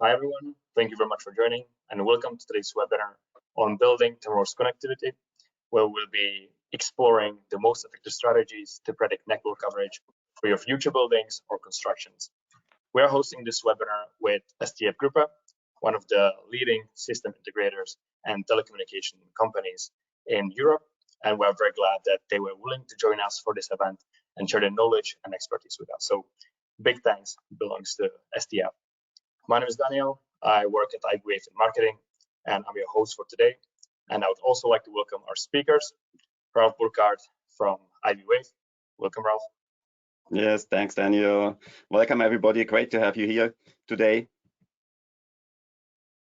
Hi everyone, thank you very much for joining and welcome to today's webinar on building tomorrow's connectivity, where we'll be exploring the most effective strategies to predict network coverage for your future buildings or constructions. We are hosting this webinar with STF Grupa, one of the leading system integrators and telecommunication companies in Europe, and we're very glad that they were willing to join us for this event and share their knowledge and expertise with us. So big thanks belongs to STF. My name is Daniel. I work at IBWave in marketing, and I'm your host for today. And I would also like to welcome our speakers, Ralph Burkhardt from IBWave. Welcome, Ralph. Yes, thanks, Daniel. Welcome, everybody. Great to have you here today.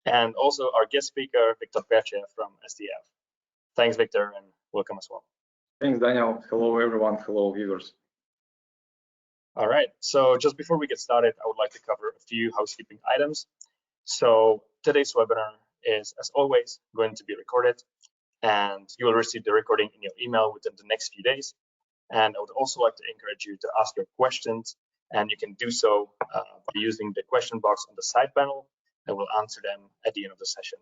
And also our guest speaker, Victor Perche from STF. Thanks, Victor, and welcome as well. Thanks, Daniel. Hello, everyone. Hello, viewers. All right, so just before we get started, I would like to cover a few housekeeping items. So today's webinar is, as always, going to be recorded, and you will receive the recording in your email within the next few days. And I would also like to encourage you to ask your questions, and you can do so by using the question box on the side panel, and we'll answer them at the end of the session.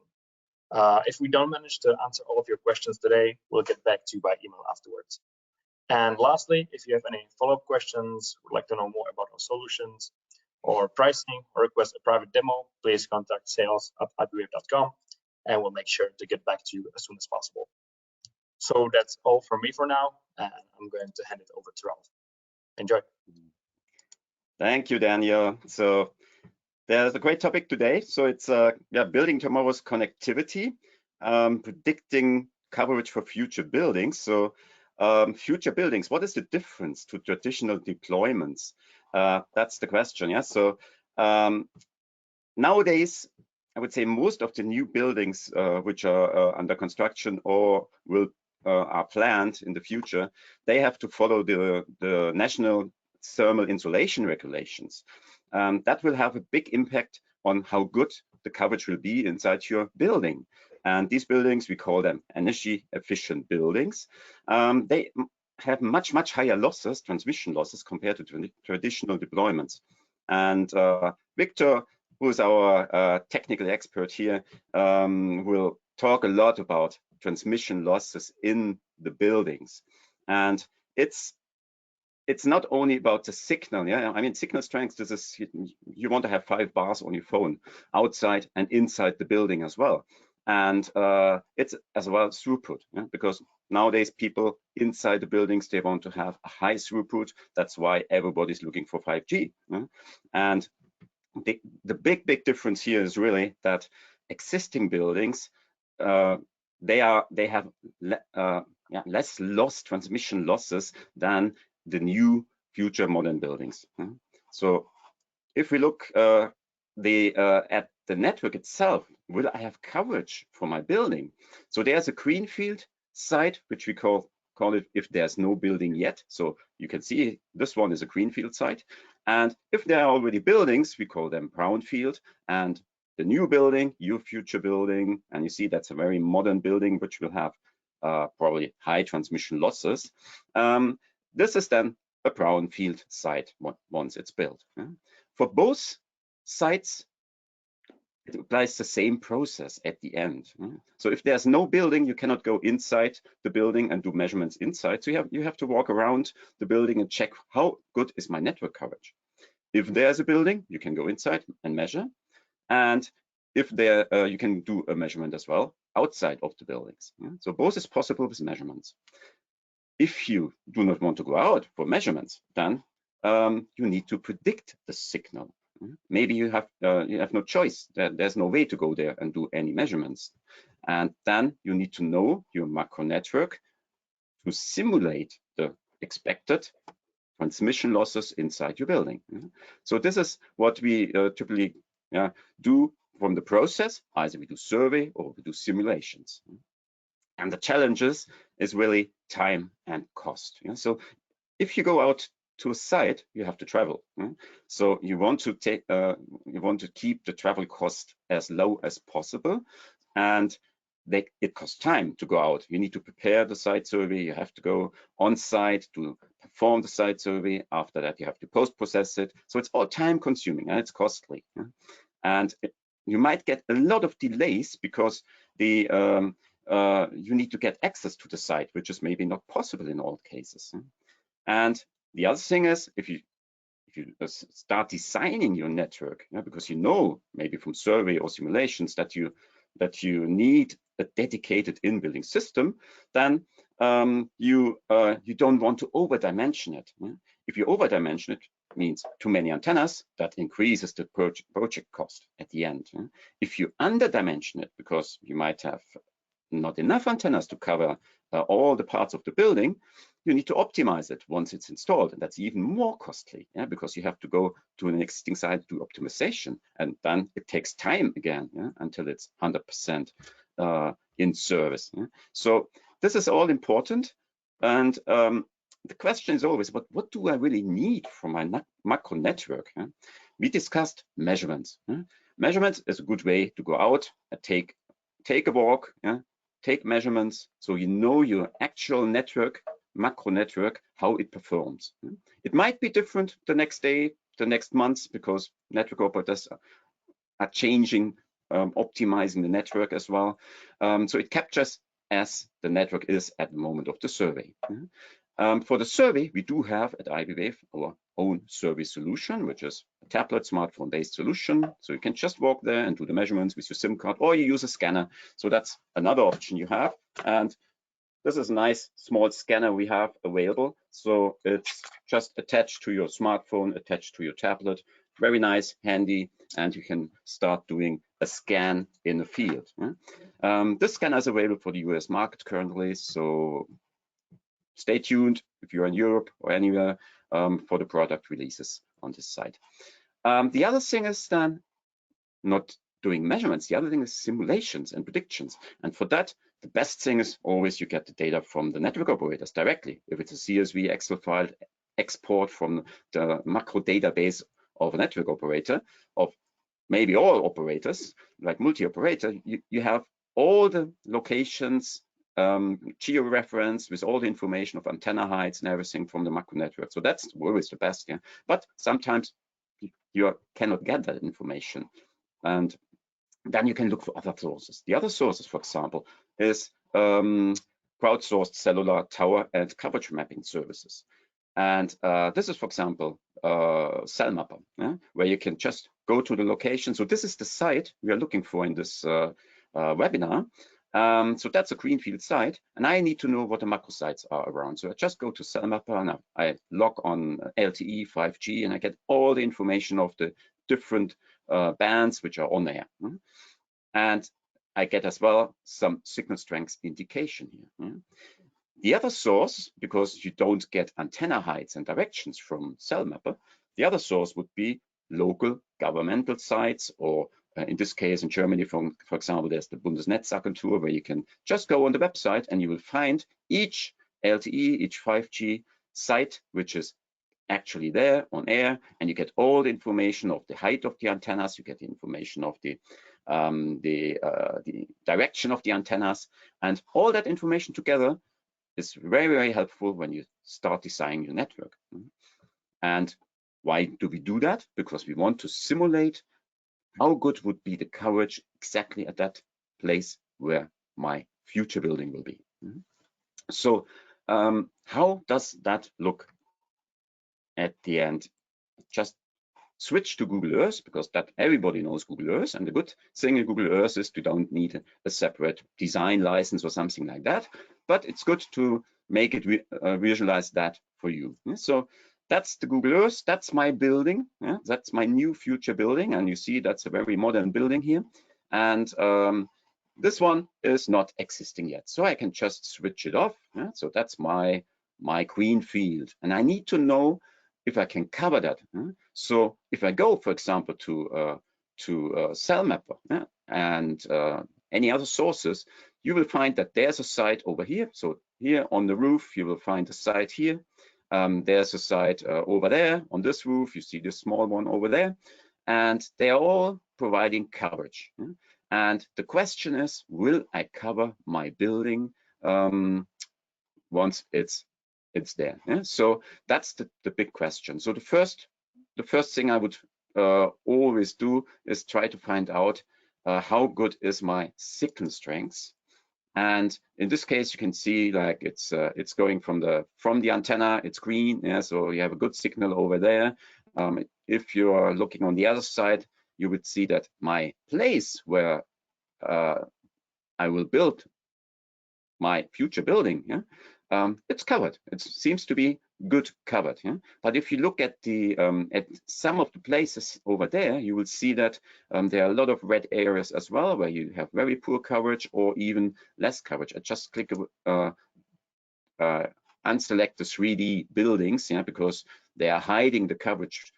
If we don't manage to answer all of your questions today, we'll get back to you by email afterwards. And lastly, if you have any follow-up questions, would like to know more about our solutions or pricing, or request a private demo, please contact sales@ibwave.com, and we'll make sure to get back to you as soon as possible. So that's all from me for now, and I'm going to hand it over to Ralph. Enjoy. Thank you, Daniel. So there's a great topic today. So it's building tomorrow's connectivity, predicting coverage for future buildings. So future buildings, what is the difference to traditional deployments? That's the question. Yeah. So nowadays, I would say most of the new buildings which are under construction or are planned in the future, they have to follow the national thermal insulation regulations. That will have a big impact on how good the coverage will be inside your building. And these buildings, we call them energy efficient buildings. They have much higher losses, transmission losses, compared to traditional deployments. And Victor, who is our technical expert here, will talk a lot about transmission losses in the buildings. And it's not only about the signal. Yeah, I mean, signal strength, this is, you want to have 5 bars on your phone outside and inside the building as well. And it's as well throughput, yeah? Because nowadays people inside the buildings, they want to have a high throughput. That's why everybody's looking for 5G. Yeah? And the big difference here is really that existing buildings, they have less transmission losses than the new future modern buildings. Yeah? So if we look at the network itself, will I have coverage for my building? So there's a greenfield site, which we call it if there's no building yet. So you can see this one is a greenfield site. And if there are already buildings, we call them brownfield. And the new building, your future building, and you see that's a very modern building, which will have probably high transmission losses. This is then a brownfield site once it's built. Yeah? For both sites, it applies the same process at the end. So if there's no building, you cannot go inside the building and do measurements inside. So you have to walk around the building and check how good is my network coverage. If there's a building, you can go inside and measure. And if you can do a measurement as well outside of the buildings. So both is possible with measurements. If you do not want to go out for measurements, then you need to predict the signal. Maybe you have no choice. There's no way to go there and do any measurements. And then you need to know your macro network to simulate the expected transmission losses inside your building. So this is what we typically do from the process. Either we do survey or we do simulations. And the challenges is really time and cost. So if you go out to a site, you have to travel. So you want to keep the travel cost as low as possible, and it costs time to go out. You need to prepare the site survey. You have to go on site to perform the site survey. After that, you have to post-process it. So it's all time consuming and it's costly. And you might get a lot of delays because the you need to get access to the site, which is maybe not possible in all cases. And the other thing is, if you start designing your network, because you know maybe from survey or simulations that you need a dedicated in-building system, then you don't want to over-dimension it. If you over-dimension it, means too many antennas, that increases the project cost at the end. If you under-dimension it, because you might have not enough antennas to cover all the parts of the building, you need to optimize it once it's installed, and that's even more costly, because you have to go to an existing site, do optimization, and then it takes time again until it's 100% in service. So this is all important, and the question is always, but what do I really need from my macro network? We discussed measurements. Measurements is a good way to go out and take a walk, take measurements, so you know your actual network, macro network, how it performs. It might be different the next day, the next month, because network operators are changing, optimizing the network as well. So it captures as the network is at the moment of the survey. For the survey, we do have at IBWave our own survey solution, which is a tablet smartphone-based solution. So you can just walk there and do the measurements with your SIM card, or you use a scanner. So that's another option you have. And this is a nice small scanner we have available. So it's just attached to your smartphone, attached to your tablet. Very nice, handy, and you can start doing a scan in the field. This scanner is available for the US market currently. So stay tuned if you're in Europe or anywhere for the product releases on this site. The other thing is then not doing measurements. The other thing is simulations and predictions. And for that, the best thing is always you get the data from the network operators directly. If it's a CSV Excel file export from the macro database of a network operator, of maybe all operators, like multi-operator, you have all the locations, geo-reference with all the information of antenna heights and everything from the macro network. So that's always the best, But sometimes you cannot get that information. And then you can look for other sources. The other sources, for example, is crowdsourced cellular tower and coverage mapping services. And this is, for example, CellMapper, where you can just go to the location. So this is the site we are looking for in this webinar. So that's a greenfield site, and I need to know what the macro sites are around. So I just go to CellMapper and I log on LTE, 5G, and I get all the information of the different bands which are on there. And I get as well some signal strength indication here. The other source, because you don't get antenna heights and directions from CellMapper, the other source would be local governmental sites, or in this case in Germany, for example, there's the Bundesnetzagentur, where you can just go on the website and you will find each LTE, each 5G site, which is actually there on air, and you get all the information of the height of the antennas, you get the information of the direction of the antennas, and all that information together is very, very helpful when you start designing your network. And why do we do that? Because we want to simulate how good would be the coverage exactly at that place where my future building will be. So how does that look at the end? Just switch to Google Earth, because that everybody knows Google Earth, and the good thing in Google Earth is you don't need a separate design license or something like that, but it's good to make it visualize that for you. So that's the Google Earth, that's my building, that's my new future building, and you see that's a very modern building here, and this one is not existing yet, so I can just switch it off. So that's my green field, and I need to know if I can cover that. So if I go, for example, to CellMapper and any other sources, you will find that there's a site over here. So here on the roof, you will find a site here. There's a site over there on this roof. You see this small one over there, and they are all providing coverage. And the question is, will I cover my building once it's there? So that's the big question. So the first thing I would always do is try to find out how good is my signal strength. And in this case, you can see like it's going from the antenna, it's green, yeah, so you have a good signal over there. If you are looking on the other side, you would see that my place where I will build my future building, yeah, it's covered. It seems to be good covered. Yeah? But if you look at some of the places over there, you will see that there are a lot of red areas as well, where you have very poor coverage or even less coverage. I just click unselect the 3D buildings, yeah, because they are hiding the coverage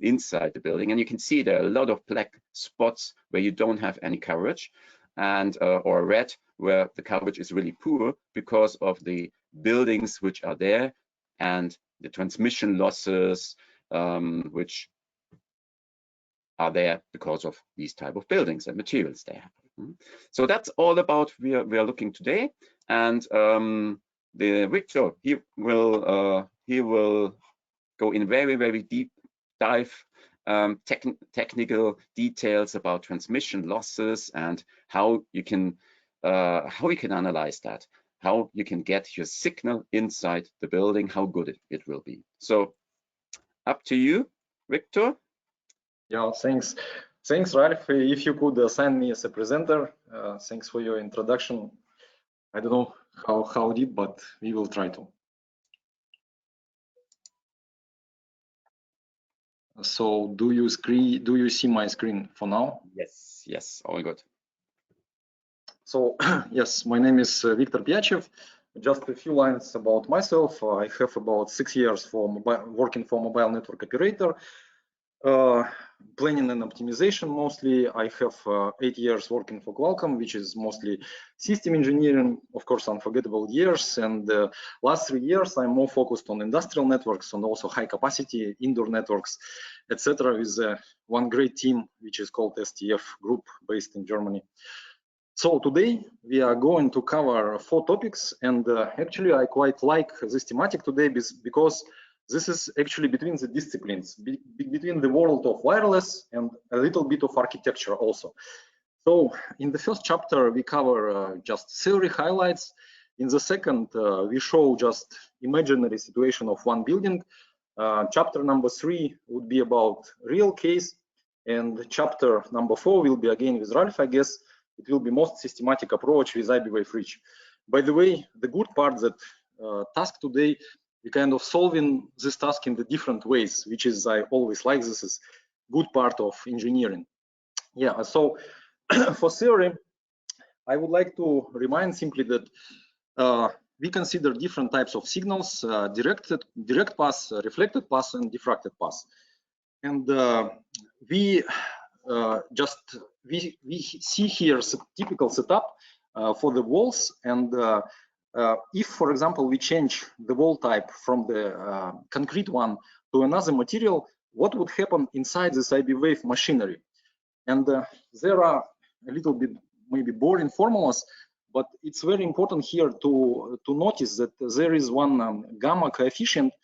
inside the building, and you can see there are a lot of black spots where you don't have any coverage, and or red where the coverage is really poor because of the buildings which are there and the transmission losses which are there because of these type of buildings and materials they have. So that's all about we are looking today, and the Victor, he will go in very deep dive technical details about transmission losses and how you can analyze that, how you can get your signal inside the building, how good it will be. So up to you, Victor. Yeah, thanks. Thanks, Ralph. If you could assign me as a presenter, thanks for your introduction. I don't know how deep, but we will try to. So do you see my screen for now? Yes, all good. So yes, my name is Viktor Piachev. Just a few lines about myself. I have about 6 years working for mobile network operator. Planning and optimization mostly. I have 8 years working for Qualcomm, which is mostly system engineering, of course, unforgettable years. And last 3 years, I'm more focused on industrial networks and also high capacity indoor networks, etc. with one great team, which is called STF Group, based in Germany. So today we are going to cover 4 topics, and actually I quite like this thematic today because this is actually between the disciplines, between the world of wireless and a little bit of architecture also. So in the first chapter, we cover just theory highlights. In the second, we show just imaginary situation of one building. Chapter number 3 would be about real case. And chapter number 4 will be again with Ralph, I guess. It will be most systematic approach with IBWave Reach. By the way, the good part that task today, we kind of solving this task in the different ways, which is, I always like, this is good part of engineering. Yeah, so for theory, I would like to remind simply that we consider different types of signals, direct pass, reflected pass, and diffracted pass. And we see here a typical setup for the walls, and if, for example, we change the wall type from the concrete one to another material, what would happen inside this IBWave machinery? And there are a little bit maybe boring formulas, but it's very important here to notice that there is one gamma coefficient,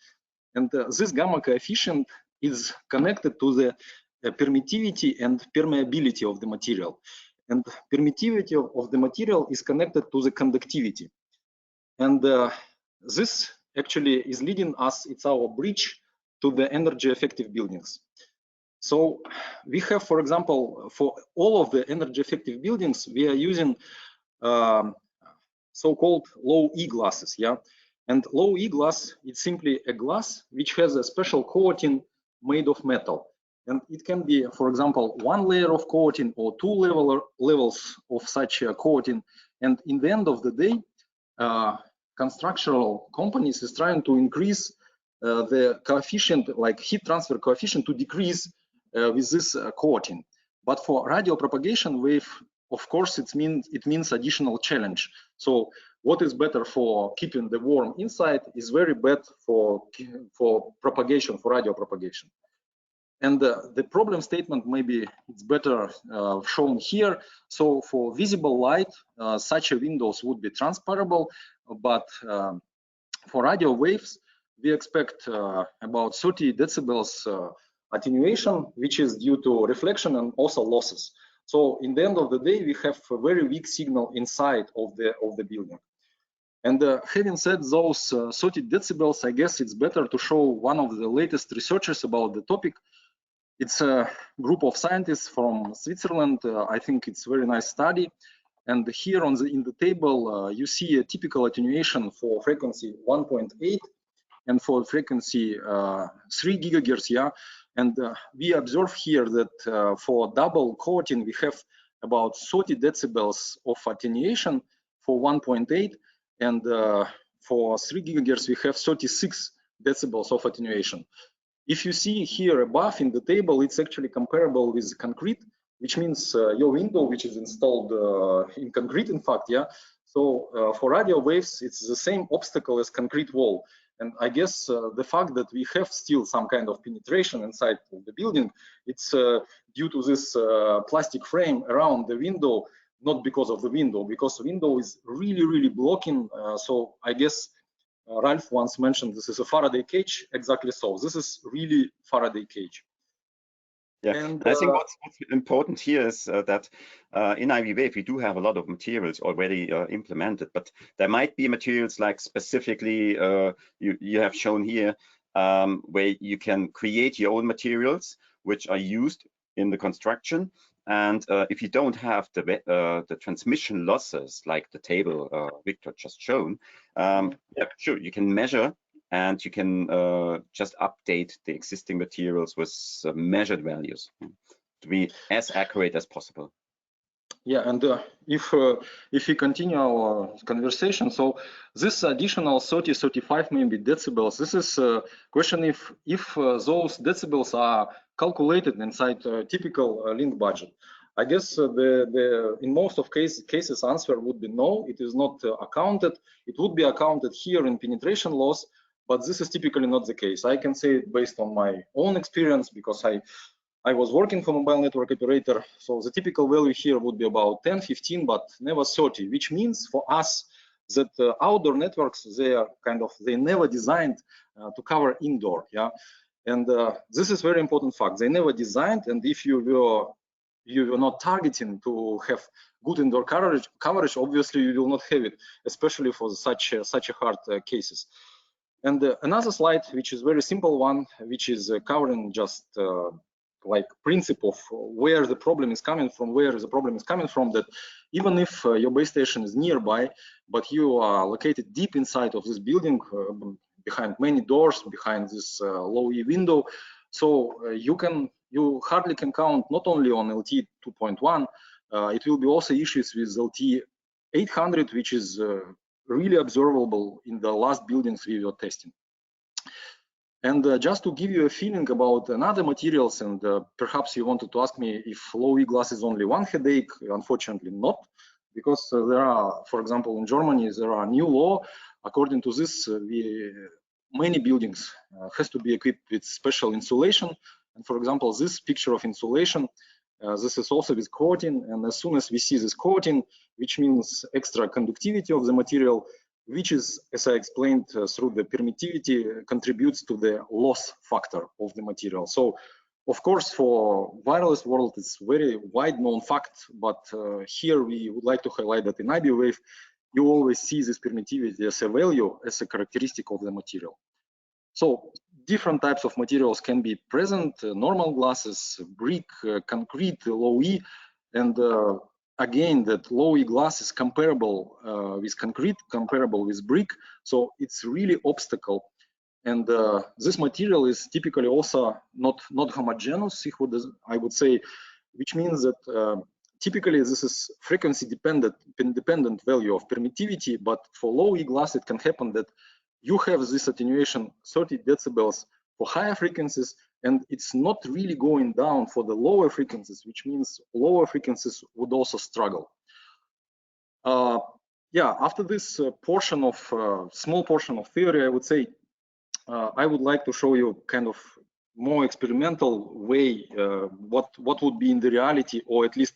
and this gamma coefficient is connected to the permittivity and permeability of the material. And permittivity of the material is connected to the conductivity. And this actually is leading us, it's our bridge to the energy effective buildings. So we have, for example, for all of the energy effective buildings, we are using so-called low E glasses, yeah? And low E glass, it's simply a glass which has a special coating made of metal. And it can be, for example, one layer of coating or 2 levels of such a coating. And in the end of the day, constructional companies is trying to increase the coefficient, like heat transfer coefficient, to decrease with this coating. But for radio propagation wave, of course, it means additional challenge. So what is better for keeping the worm inside is very bad for propagation, for radio propagation. And the problem statement, maybe it's better shown here. So for visible light, such a windows would be transparable, but for radio waves, we expect about 30 decibels attenuation, which is due to reflection and also losses. So in the end of the day, we have a very weak signal inside of the building. And having said those 30 decibels, I guess it's better to show one of the latest researchers about the topic. It's a group of scientists from Switzerland. I think it's a very nice study. And here in the table, you see a typical attenuation for frequency 1.8 and for frequency 3 gigahertz. Yeah, and we observe here that for double coating, we have about 30 decibels of attenuation for 1.8, and for 3 gigahertz, we have 36 decibels of attenuation. If you see here above in the table, it's actually comparable with concrete, which means your window, which is installed in concrete, in fact, yeah. So for radio waves, it's the same obstacle as concrete wall. And I guess the fact that we have still some kind of penetration inside of the building, it's due to this plastic frame around the window, not because of the window, because the window is really, really blocking. So I guess Ralph once mentioned this is a Faraday cage. Exactly so. This is really Faraday cage. Yeah, and I think what's important here is that in Ivy Wave we do have a lot of materials already implemented, but there might be materials like specifically you have shown here where you can create your own materials which are used in the construction. And if you don't have the transmission losses like the table Victor just shown, yeah, sure, you can measure and you can just update the existing materials with measured values to be as accurate as possible. Yeah, and if we continue our conversation, so this additional 30-35 maybe decibels, this is a question if those decibels are calculated inside a typical link budget. I guess in most of cases answer would be no, it is not accounted. It would be accounted here in penetration loss, but this is typically not the case. I can say it based on my own experience because I was working for mobile network operator, so the typical value here would be about 10, 15, but never 30, which means for us that outdoor networks, they never designed to cover indoor, yeah. And this is very important fact. They never designed, and if you were not targeting to have good indoor coverage, obviously you will not have it, especially for such a hard cases. And another slide, which is very simple one, which is covering just like principle of where the problem is coming from, that even if your base station is nearby, but you are located deep inside of this building, behind many doors, behind this low E window, so you hardly can count not only on LT 2.1, it will be also issues with LT 800, which is really observable in the last buildings we were testing. And just to give you a feeling about another materials, and perhaps you wanted to ask me if low E glass is only one headache. Unfortunately not, because there are, for example, in Germany, there are new law. According to this, many buildings has to be equipped with special insulation. And for example, this picture of insulation, this is also with coating. And as soon as we see this coating, which means extra conductivity of the material, which is, as I explained, through the permittivity, contributes to the loss factor of the material. So, of course, for wireless world, it's very wide known fact, but here we would like to highlight that in IB wave, you always see this permittivity as a value, as a characteristic of the material. So different types of materials can be present, normal glasses, brick, concrete, low E, and again, that low E glass is comparable with concrete, comparable with brick, so it's really obstacle. And this material is typically also not homogeneous, I would say, which means that typically this is frequency independent value of permittivity, but for low E glass it can happen that you have this attenuation 30 decibels for higher frequencies, and it's not really going down for the lower frequencies, which means lower frequencies would also struggle. Yeah, after this portion of small portion of theory, I would say I would like to show you kind of more experimental way what would be in the reality, or at least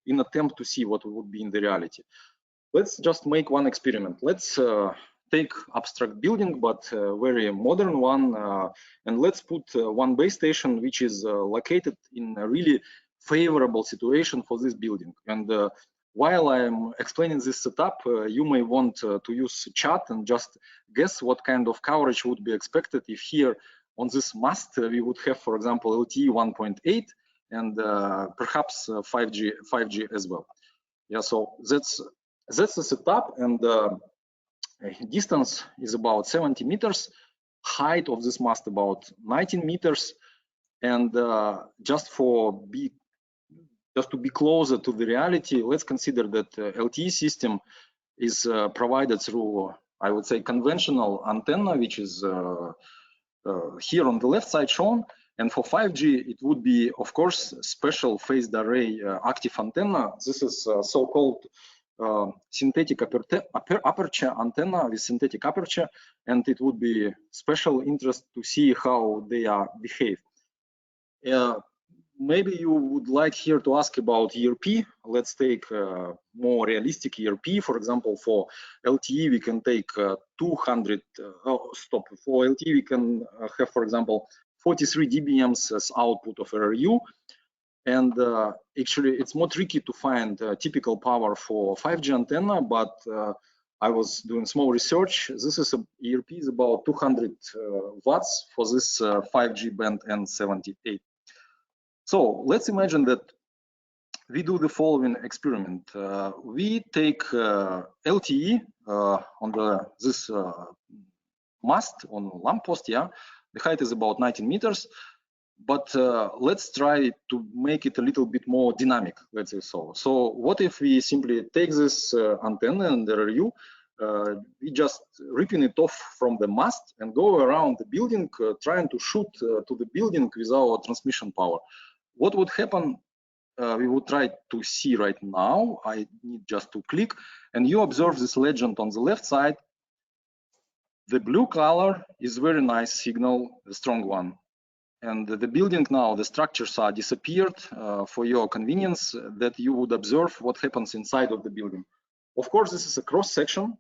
in attempt to see what would be in the reality. Let's just make one experiment. Let's take abstract building, but very modern one, and let's put one base station which is located in a really favorable situation for this building. And while I'm explaining this setup, you may want to use chat and just guess what kind of coverage would be expected if here on this mast we would have, for example, LTE 1.8 and perhaps 5G as well. Yeah, so that's the setup, and distance is about 70 meters, height of this mast about 19 meters, and just to be closer to the reality, let's consider that LTE system is provided through, I would say, conventional antenna, which is here on the left side shown. And for 5G, it would be, of course, special phased array active antenna. This is so-called synthetic aperture antenna with synthetic aperture, and it would be special interest to see how they are behave. Maybe you would like here to ask about ERP. Let's take more realistic ERP. For example, for LTE, we can take 200, for LTE, we can have, for example, 43 dBms as output of RRU. And actually, it's more tricky to find typical power for 5G antenna, but I was doing small research. This is ERP is about 200 watts for this 5G band N78. So let's imagine that we do the following experiment. We take LTE on this mast on lamppost. Yeah, the height is about 19 meters. But let's try to make it a little bit more dynamic, let's say so. So what if we simply take this antenna and the RRU, we just ripping it off from the mast and go around the building, trying to shoot to the building with our transmission power. What would happen? We would try to see right now. I need just to click, and you observe this legend on the left side. The blue color is very nice signal, the strong one. And the building now, the structures are disappeared for your convenience, that you would observe what happens inside of the building. Of course, this is a cross section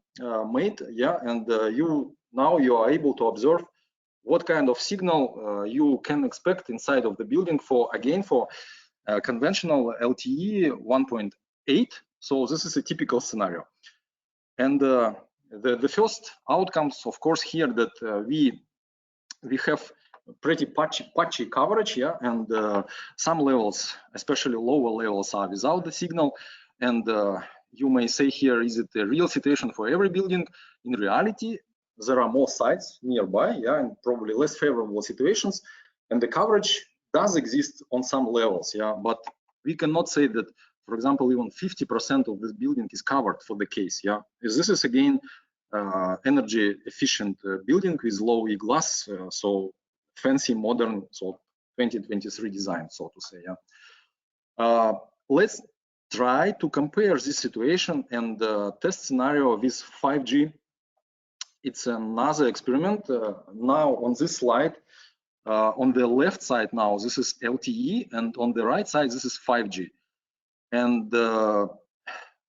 made, yeah, and you are able to observe what kind of signal you can expect inside of the building for conventional LTE 1.8. So this is a typical scenario. And the first outcomes, of course, here that we have pretty patchy coverage, yeah, and some levels, especially lower levels, are without the signal. And you may say here, is it a real situation for every building? In reality, there are more sites nearby, yeah, and probably less favorable situations, and the coverage does exist on some levels, yeah, but we cannot say that, for example, even 50% of this building is covered for the case, yeah. This is again energy efficient building with low E glass, so fancy modern, so 2023 design, so to say, yeah. Let's try to compare this situation and test scenario with 5G. It's another experiment. Now on this slide, on the left side now, this is LTE, and on the right side, this is 5G. And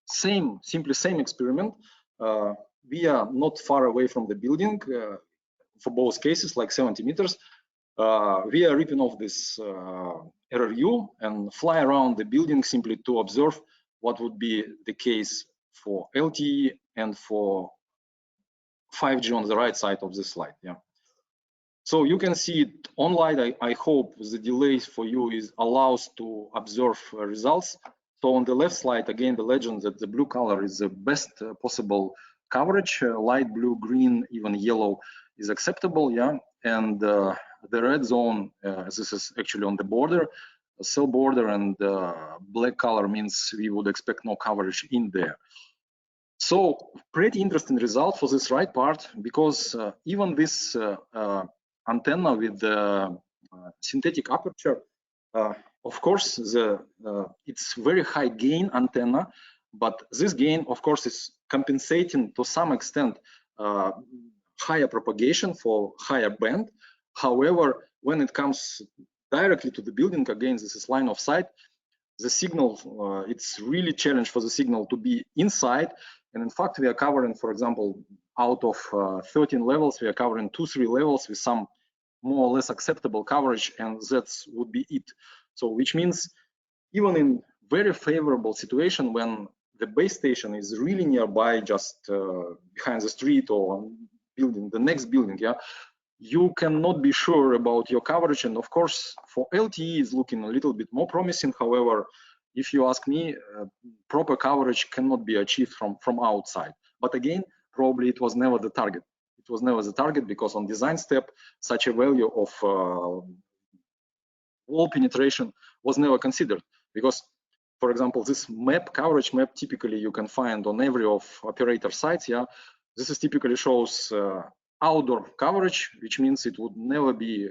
simply same experiment. We are not far away from the building for both cases, like 70 meters. We are ripping off this RRU and fly around the building simply to observe what would be the case for LTE and for 5G on the right side of the slide. Yeah. So you can see it online. I hope the delays for you allows to observe results. So on the left slide, again, the legend that the blue color is the best possible coverage. Light blue, green, even yellow is acceptable. Yeah, and the red zone, this is actually on the border, cell border, and black color means we would expect no coverage in there. So pretty interesting result for this right part, because even this antenna with the synthetic aperture, of course, it's very high gain antenna, but this gain, of course, is compensating to some extent higher propagation for higher band. However, when it comes directly to the building, again, this is line of sight, the signal, it's really challenge for the signal to be inside. And in fact, we are covering, for example, out of 13 levels, we are covering 2-3 levels with some more or less acceptable coverage, and that would be it. So which means even in very favorable situation when the base station is really nearby, just behind the street or building, the next building, yeah, you cannot be sure about your coverage. And of course, for LTE is looking a little bit more promising. However, if you ask me, proper coverage cannot be achieved from outside. But again, probably it was never the target. It was never the target because on design step, such a value of wall penetration was never considered. Because, for example, this map, coverage map, typically you can find on every of operator sites. Yeah, this is typically shows outdoor coverage, which means it would never be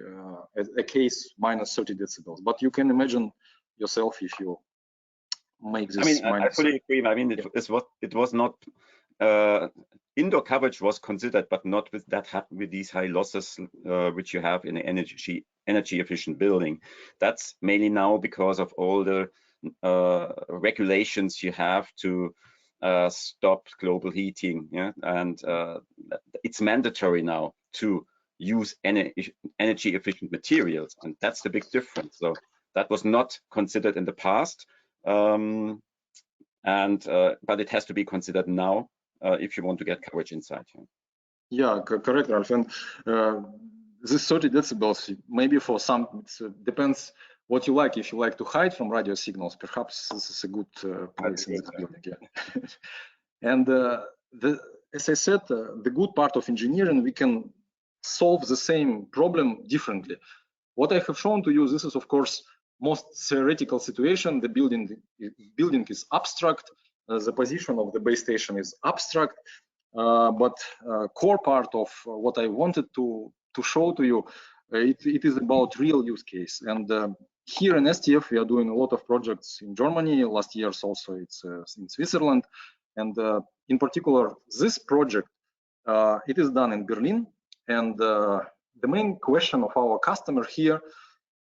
a case minus 30 decibels. But you can imagine yourself if you make this. I mean, I fully agree. I mean, it was not indoor coverage was considered, but not with that with these high losses which you have in an energy efficient building. That's mainly now because of all the regulations you have to stop global heating. Yeah, and it's mandatory now to use energy efficient materials, and that's the big difference. So that was not considered in the past. But it has to be considered now if you want to get coverage inside. Yeah, correct, Ralph. And this 30 decibels, maybe for some, it depends what you like. If you like to hide from radio signals, perhaps this is a good place in the building. Yeah. And as I said, the good part of engineering, we can solve the same problem differently. What I have shown to you, this is of course most theoretical situation. The building is abstract. The position of the base station is abstract. But core part of what I wanted to show to you, it is about real use case. And here in STF, we are doing a lot of projects in Germany. Last year's also it's in Switzerland. And in particular, this project, it is done in Berlin. And the main question of our customer here,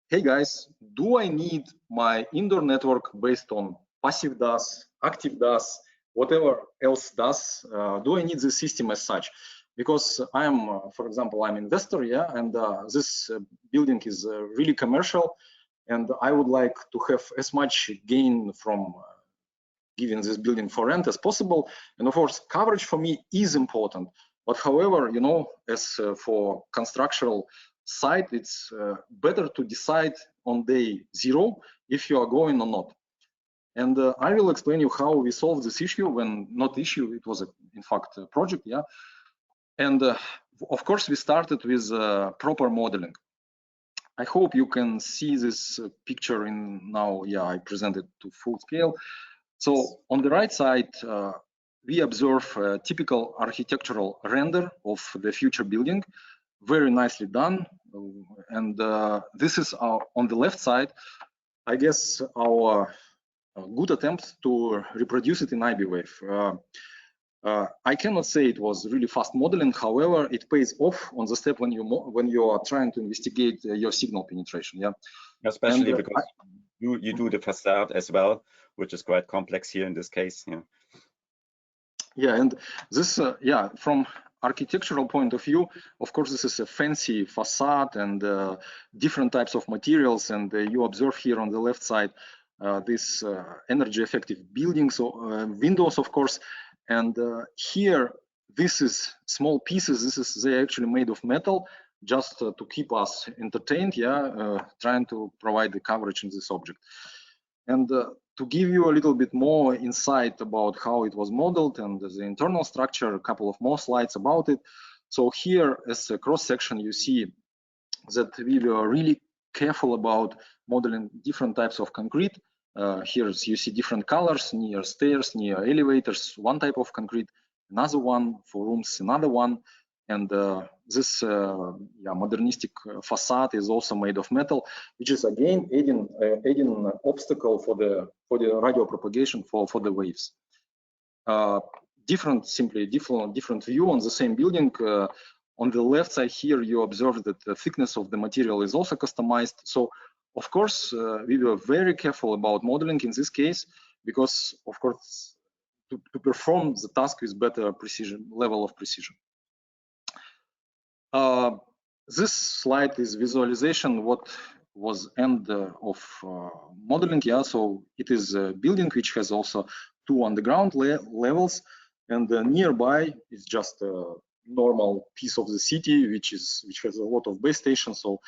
hey guys, do I need my indoor network based on passive DAS, active DAS, whatever else DAS? Do I need the system as such? Because I am, for example, I'm an investor, yeah, and this building is really commercial, and I would like to have as much gain from giving this building for rent as possible. And of course, coverage for me is important. But however, you know, as for constructional site, it's better to decide on day 0 if you are going or not. And I will explain you how we solved this issue. When not issue, it was in fact a project, yeah. And of course, we started with proper modeling. I hope you can see this picture in now. Yeah, I presented to full scale. So on the right side, we observe a typical architectural render of the future building, very nicely done. And this is on the left side, I guess, our good attempt to reproduce it in IBWave. I cannot say it was really fast modeling. However, it pays off on the step when you are trying to investigate your signal penetration. Yeah, especially because you do the facade as well, which is quite complex here in this case. Yeah. Yeah, and this, yeah, from architectural point of view, of course, this is a fancy facade and different types of materials. And you observe here on the left side this energy effective buildings, windows, of course. And here, this is small pieces. They're actually made of metal, just to keep us entertained. Yeah, trying to provide the coverage in this object. And to give you a little bit more insight about how it was modeled and the internal structure, a couple of more slides about it. So here, as a cross section, you see that we were really careful about modeling different types of concrete. Here you see different colors near stairs, near elevators, one type of concrete, another one for rooms, another one. And this modernistic facade is also made of metal, which is again adding an obstacle for the radio propagation for the waves. Different view on the same building. On the left side here, you observe that the thickness of the material is also customized. So, of course, we were very careful about modeling in this case, because, of course, to perform the task with better precision, level of precision. This slide is visualization what was end of modeling. Yeah, so it is a building which has also 2 underground levels, and nearby is just a normal piece of the city which has a lot of base stations. So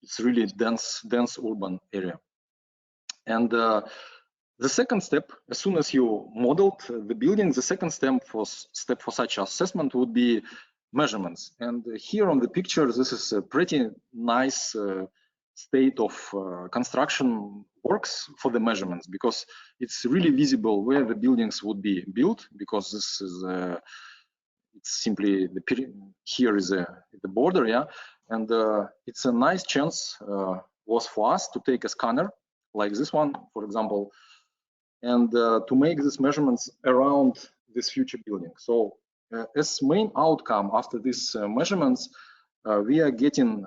it's really dense urban area. And the second step, as soon as you modeled the building, the second step for such assessment would be measurements. And here on the picture, this is a pretty nice state of construction works for the measurements, because it's really visible where the buildings would be built, because this is it's simply here is the border, yeah. And it's a nice chance was for us to take a scanner like this one, for example, and to make these measurements around this future building. So as main outcome after these measurements, we are getting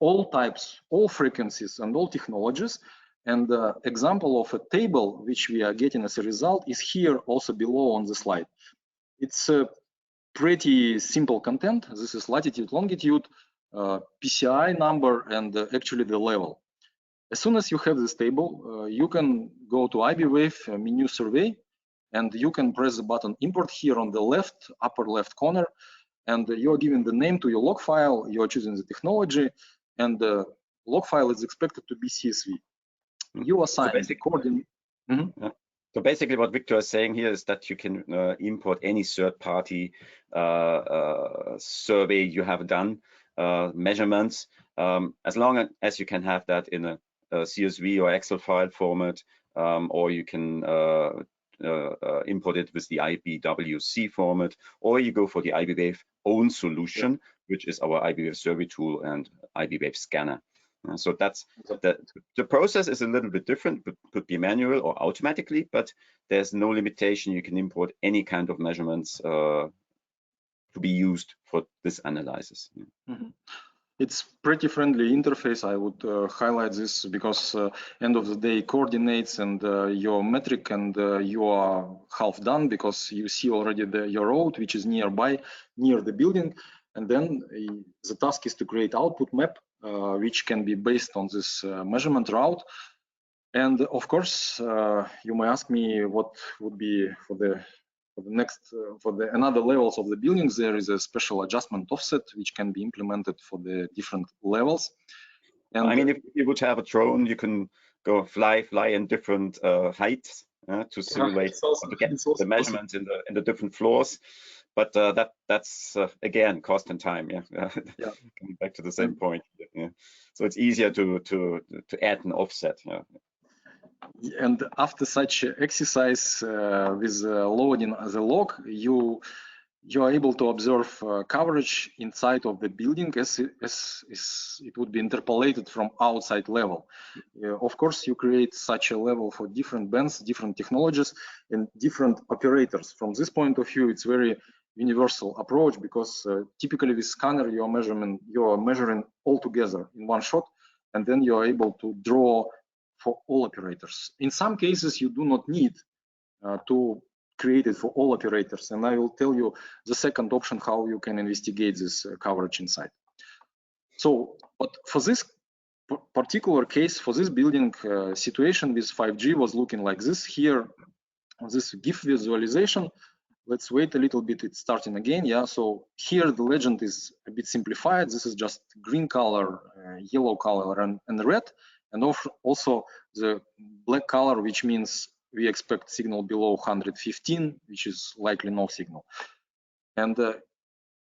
all types, all frequencies, and all technologies. And the example of a table which we are getting as a result is here also below on the slide. It's a pretty simple content. This is latitude, longitude, PCI number, and actually the level. As soon as you have this table, you can go to IBWave menu survey, and you can press the button import here on the left, upper left corner, and you're giving the name to your log file, you're choosing the technology, and the log file is expected to be CSV. You assign the coordinate. So basically what Victor is saying here is that you can import any third-party survey you have done, measurements, as long as you can have that in a CSV or Excel file format, or you can import it with the IBWC format, or you go for the IBWave own solution, which is our IBWave survey tool and IBWave scanner. So that's the process is a little bit different, but could be manual or automatically, but there's no limitation. You can import any kind of measurements to be used for this analysis. It's pretty friendly interface. I would highlight this because end of the day coordinates and your metric, and you are half done because you see already your road which is nearby, near the building, and then the task is to create output map which can be based on this measurement route. And of course, you may ask me what would be for the next for the another levels of the buildings. There is a special adjustment offset which can be implemented for the different levels. And I mean, if you would have a drone, you can go fly in different heights to simulate to get the measurements in the different floors. But that's again cost and time. Coming back to the same point. So it's easier to add an offset. And after such exercise with loading the log, you are able to observe coverage inside of the building as it would be interpolated from outside level. Of course, you create such a level for different bands, different technologies, and different operators. From this point of view, it's very universal approach, because typically with scanner you are measuring all together in one shot, and then you are able to draw for all operators. In some cases, you do not need to create it for all operators, and I will tell you the second option how you can investigate this coverage inside. So, but for this particular case, for this building situation with 5G was looking like this. Here, on this GIF visualization, let's wait a little bit, it's starting again. Yeah, so here the legend is a bit simplified. This is just green color, yellow color, and red, and also the black color, which means we expect signal below 115, which is likely no signal. And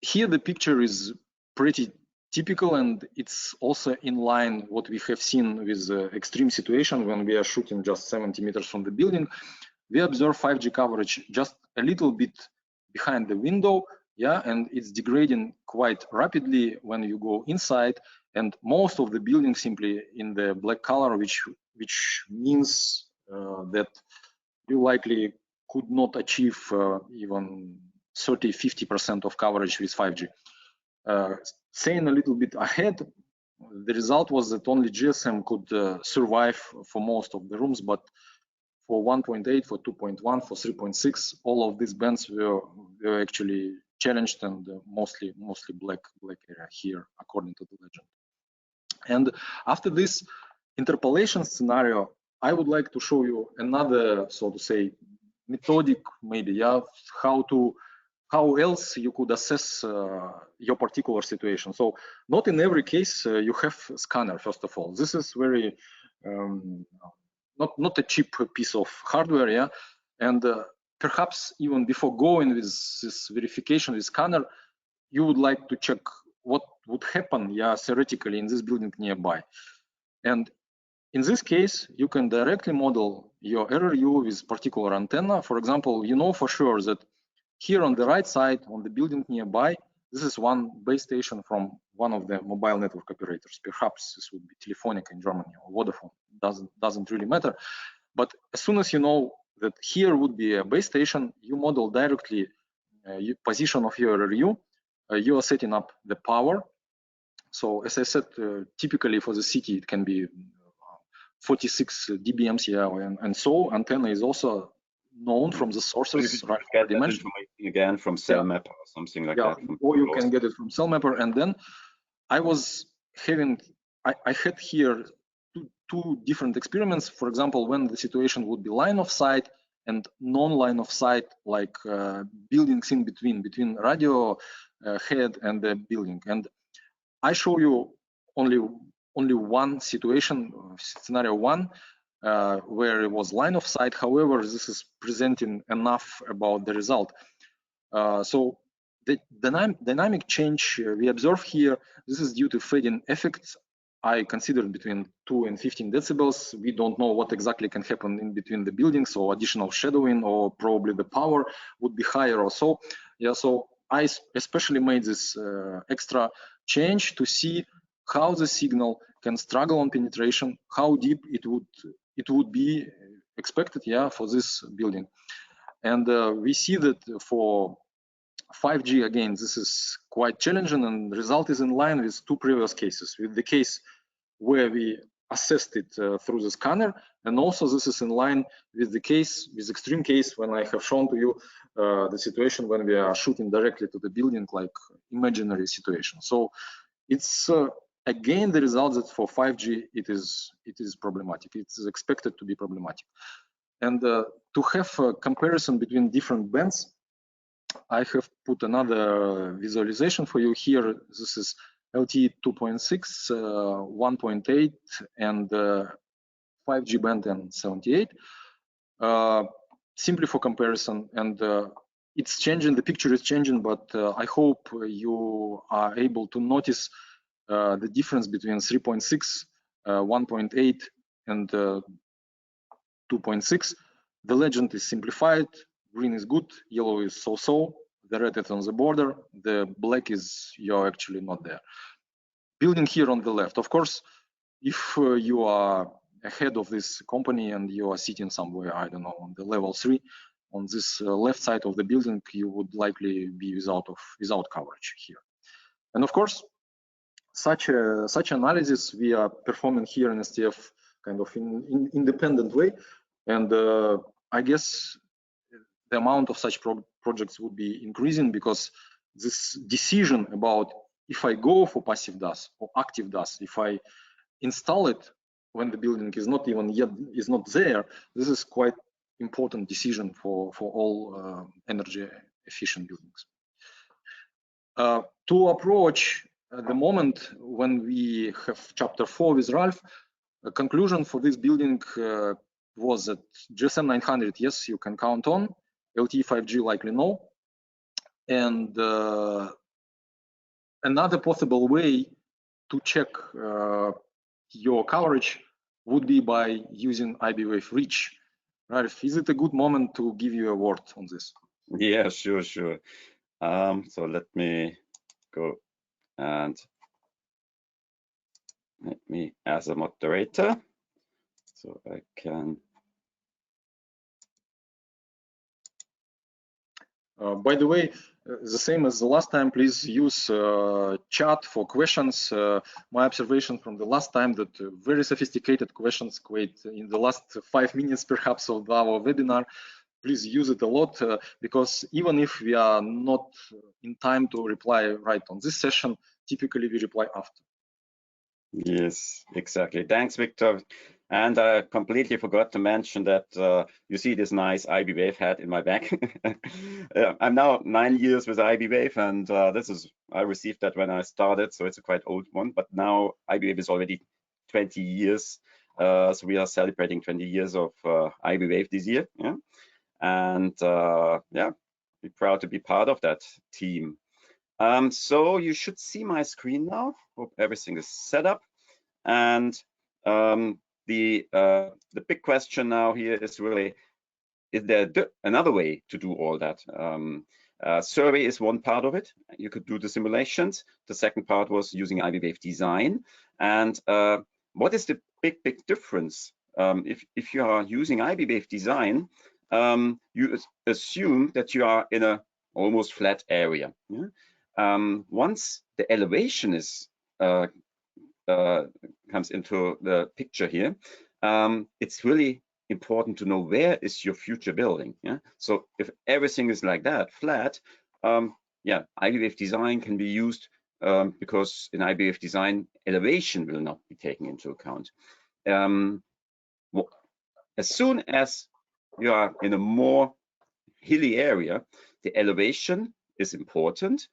here the picture is pretty typical, and it's also in line what we have seen with extreme situation when we are shooting just 70 meters from the building. We observe 5G coverage just a little bit behind the window, yeah, and it's degrading quite rapidly when you go inside, and most of the buildings simply in the black color, which means that you likely could not achieve even 30–50% of coverage with 5G. Saying a little bit ahead, the result was that only GSM could survive for most of the rooms, but for 1.8, for 2.1, for 3.6, all of these bands were actually challenged and mostly black area here, according to the legend. And after this interpolation scenario, I would like to show you another, so to say, methodic maybe, yeah, how else you could assess your particular situation. So not in every case you have scanner. First of all, this is very not a cheap piece of hardware, yeah, and perhaps even before going with this verification with scanner, you would like to check what would happen, yeah, theoretically in this building nearby. And in this case, you can directly model your RRU with particular antenna. For example, you know for sure that here on the right side, on the building nearby, this is one base station from one of the mobile network operators. Perhaps this would be Telefonica in Germany or Vodafone. Doesn't really matter. But as soon as you know that here would be a base station, you model directly position of your RRU. You are setting up the power. So as I said, typically for the city, it can be 46 dBms, yeah, and so antenna is also known from the sources. Right, get that information again from CellMapper or something like that. Or you can get it from CellMapper. And then I was having, I had here two different experiments. For example, when the situation would be line of sight and non-line of sight, like buildings in between radio head and the building. And I show you only one situation, scenario one, where it was line of sight. However, this is presenting enough about the result. So the dynamic change we observe here, this is due to fading effects. I considered between 2 and 15 decibels. We don't know what exactly can happen in between the buildings, or additional shadowing, or probably the power would be higher or so. Yeah, so I especially made this extra change to see how the signal can struggle on penetration, how deep it would be expected, yeah, for this building. And we see that for 5G, again, this is quite challenging, and the result is in line with two previous cases, with the case where we assessed it through the scanner, and also this is in line with the case, with extreme case, when I have shown to you the situation when we are shooting directly to the building, like imaginary situation. So it's again the result that for 5G it is problematic. It is expected to be problematic. And to have a comparison between different bands, I have put another visualization for you here. This is LTE 2.6, 1.8, and 5G band and 78. Simply for comparison, and it's changing. The picture is changing, but I hope you are able to notice the difference between 3.6, 1.8, and 2.6. The legend is simplified. Green is good, yellow is so-so, the red is on the border, the black is you're actually not there. Building here on the left. Of course, if you are ahead of this company and you are sitting somewhere, I don't know, on the level 3, on this left side of the building, you would likely be without coverage here. And of course, such analysis we are performing here in STF kind of in independent way, and I guess the amount of such projects would be increasing, because this decision about if I go for passive DAS or active DAS, if I install it when the building is not even yet there, this is quite important decision for all energy efficient buildings. To approach the moment when we have chapter 4 with Ralph, a conclusion for this building was that GSM 900, yes, you can count on. LTE 5G likely no. And another possible way to check your coverage would be by using IBWave Reach. Ralph, is it a good moment to give you a word on this? Yeah, sure. So let me go and let me as a moderator, so I can. By the way, the same as the last time, please use chat for questions. My observation from the last time that very sophisticated questions quite in the last 5 minutes perhaps of our webinar. please use it a lot, because even if we are not in time to reply right on this session, typically we reply after. Yes, exactly. Thanks, Victor. And I completely forgot to mention that you see this nice IBWave hat in my back. I'm now 9 years with IBWave, and I received that when I started, so it's a quite old one. But now IBWave is already 20 years, so we are celebrating 20 years of IBWave this year. Yeah, and yeah, we're proud to be part of that team. So you should see my screen now. Hope everything is set up. And the big question now here is really, is there another way to do all that? Survey is one part of it. You could do the simulations. The second part was using IBWave design. And what is the big difference? If you are using IBWave design, you assume that you are in a almost flat area. Yeah? Once the elevation is comes into the picture here, it's really important to know where is your future building. Yeah. So if everything is like that, flat, yeah, IBWave design can be used because in IBWave design, elevation will not be taken into account. As soon as you are in a more hilly area, the elevation is important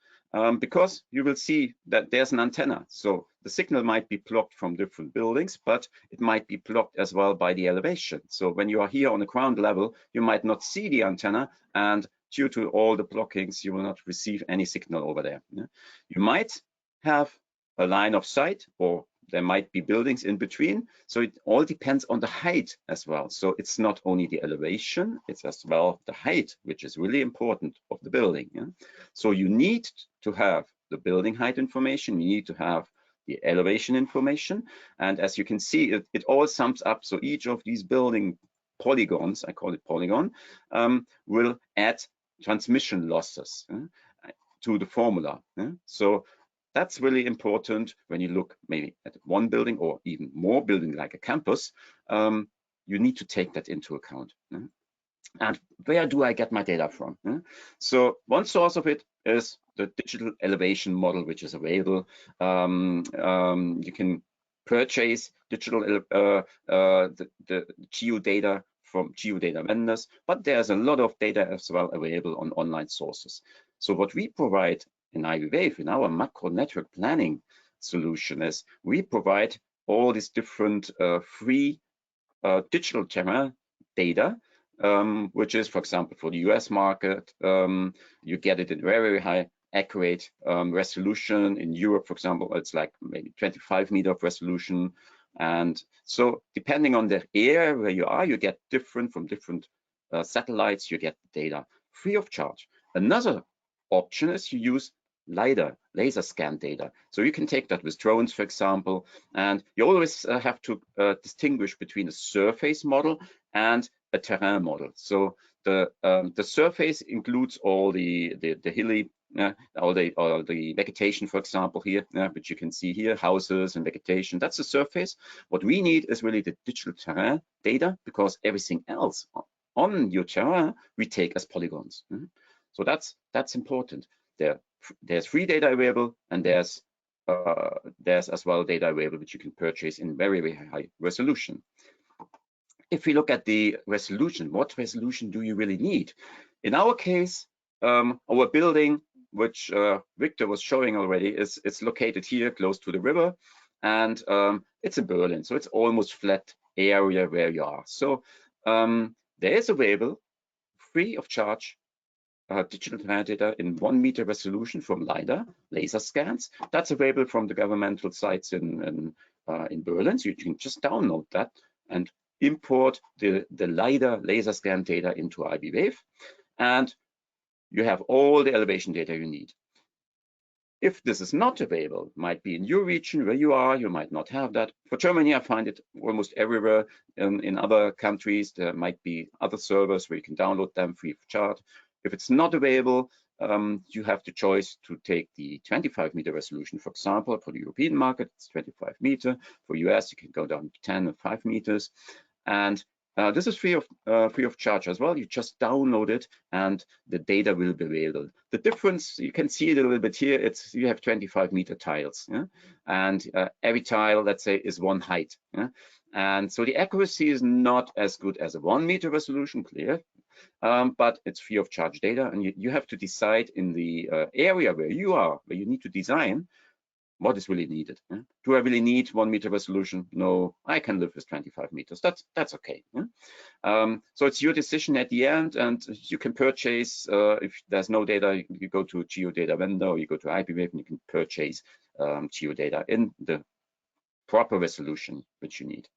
because you will see that there's an antenna. So the signal might be blocked from different buildings, but it might be blocked as well by the elevation. So when you are here on the ground level, you might not see the antenna, and due to all the blockings, you will not receive any signal over there. Yeah? You might have a line of sight, or there might be buildings in between. So it all depends on the height as well. So it's not only the elevation, it's as well the height, which is really important of the building. Yeah? So you need to have the building height information, you need to have the elevation information. And as you can see, it all sums up. So each of these building polygons, I call it polygon, will add transmission losses to the formula. Yeah? So that's really important when you look maybe at one building or even more building like a campus. You need to take that into account. Yeah? And where do I get my data from? Yeah? So one source of it is the digital elevation model, which is available. You can purchase digital the geodata from geodata vendors, but there's a lot of data as well available on online sources. So what we provide in IBWave, in our macro network planning solution, is we provide all these different free digital terrain data, which is, for example, for the US market, you get it in very high accurate resolution. In Europe, for example, it's like maybe 25 meter of resolution. And so depending on the area where you are, you get different from different satellites, you get data free of charge. Another option is you use LiDAR, laser scan data. So you can take that with drones, for example, and you always have to distinguish between a surface model and a terrain model. So the surface includes all the hilly, all the vegetation, for example, here, which you can see here, houses and vegetation. That's the surface. What we need is really the digital terrain data, because everything else on your terrain we take as polygons. So that's important. There's free data available, and there's as well data available which you can purchase in very high resolution. If we look at the resolution, what resolution do you really need? In our case, our building, which Victor was showing already, it's located here close to the river, and it's in Berlin, so it's almost flat area where you are. So there is available free of charge digital terrain data in 1 meter resolution from LiDAR, laser scans. That's available from the governmental sites in Berlin. So you can just download that and import the LiDAR laser scan data into IBWave, and you have all the elevation data you need. If this is not available, might be in your region where you are, you might not have that. For Germany, I find it almost everywhere. In other countries, there might be other servers where you can download them free of charge. If it's not available, you have the choice to take the 25 meter resolution, for example. For the European market, it's 25 meter. For US, you can go down to 10 or 5 meters. And This is free of charge as well. You just download it and the data will be available. The difference, you can see it a little bit here. It's you have 25-meter tiles, yeah? And every tile, let's say, is 1 height. Yeah? And so the accuracy is not as good as a 1-meter resolution, clear, but it's free of charge data, and you have to decide in the area where you need to design what is really needed. Yeah? Do I really need 1-meter resolution? No, I can live with 25 meters. That's okay. Yeah? So it's your decision at the end, and you can purchase, if there's no data, you go to a geodata vendor, or you go to IPWave, and you can purchase geodata in the proper resolution which you need.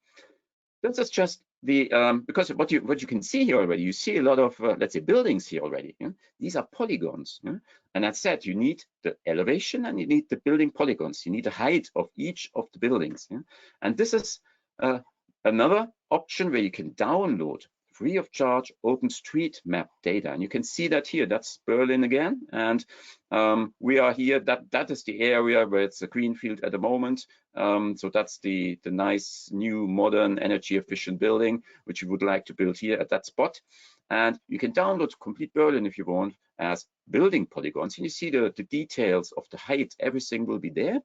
This is just the because what you can see here already, you see a lot of let's say buildings here already. Yeah? These are polygons, yeah? And as said, you need the elevation and you need the building polygons. You need the height of each of the buildings, yeah? And this is another option where you can download free of charge OpenStreetMap data, and you can see that here. That's Berlin again, and we are here. That is the area where it's a green field at the moment. So that's the nice new modern energy efficient building which you would like to build here at that spot. And you can download complete Berlin if you want as building polygons, and you see the details of the height. Everything will be there.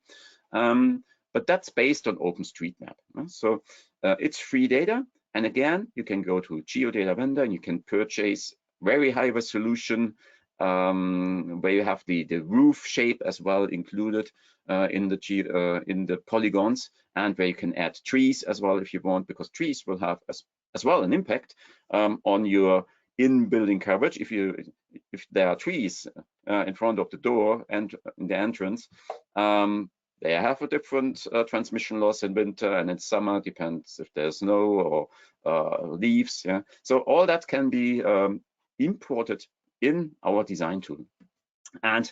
But that's based on OpenStreetMap. So it's free data. And again, you can go to a geodata vendor and you can purchase very high resolution where you have the roof shape as well included in the polygons, and where you can add trees as well if you want, because trees will have as well an impact on your in-building coverage. If there are trees in front of the door and in the entrance, they have a different transmission loss in winter, and in summer depends if there's snow or leaves. Yeah, so all that can be imported in our design tool. And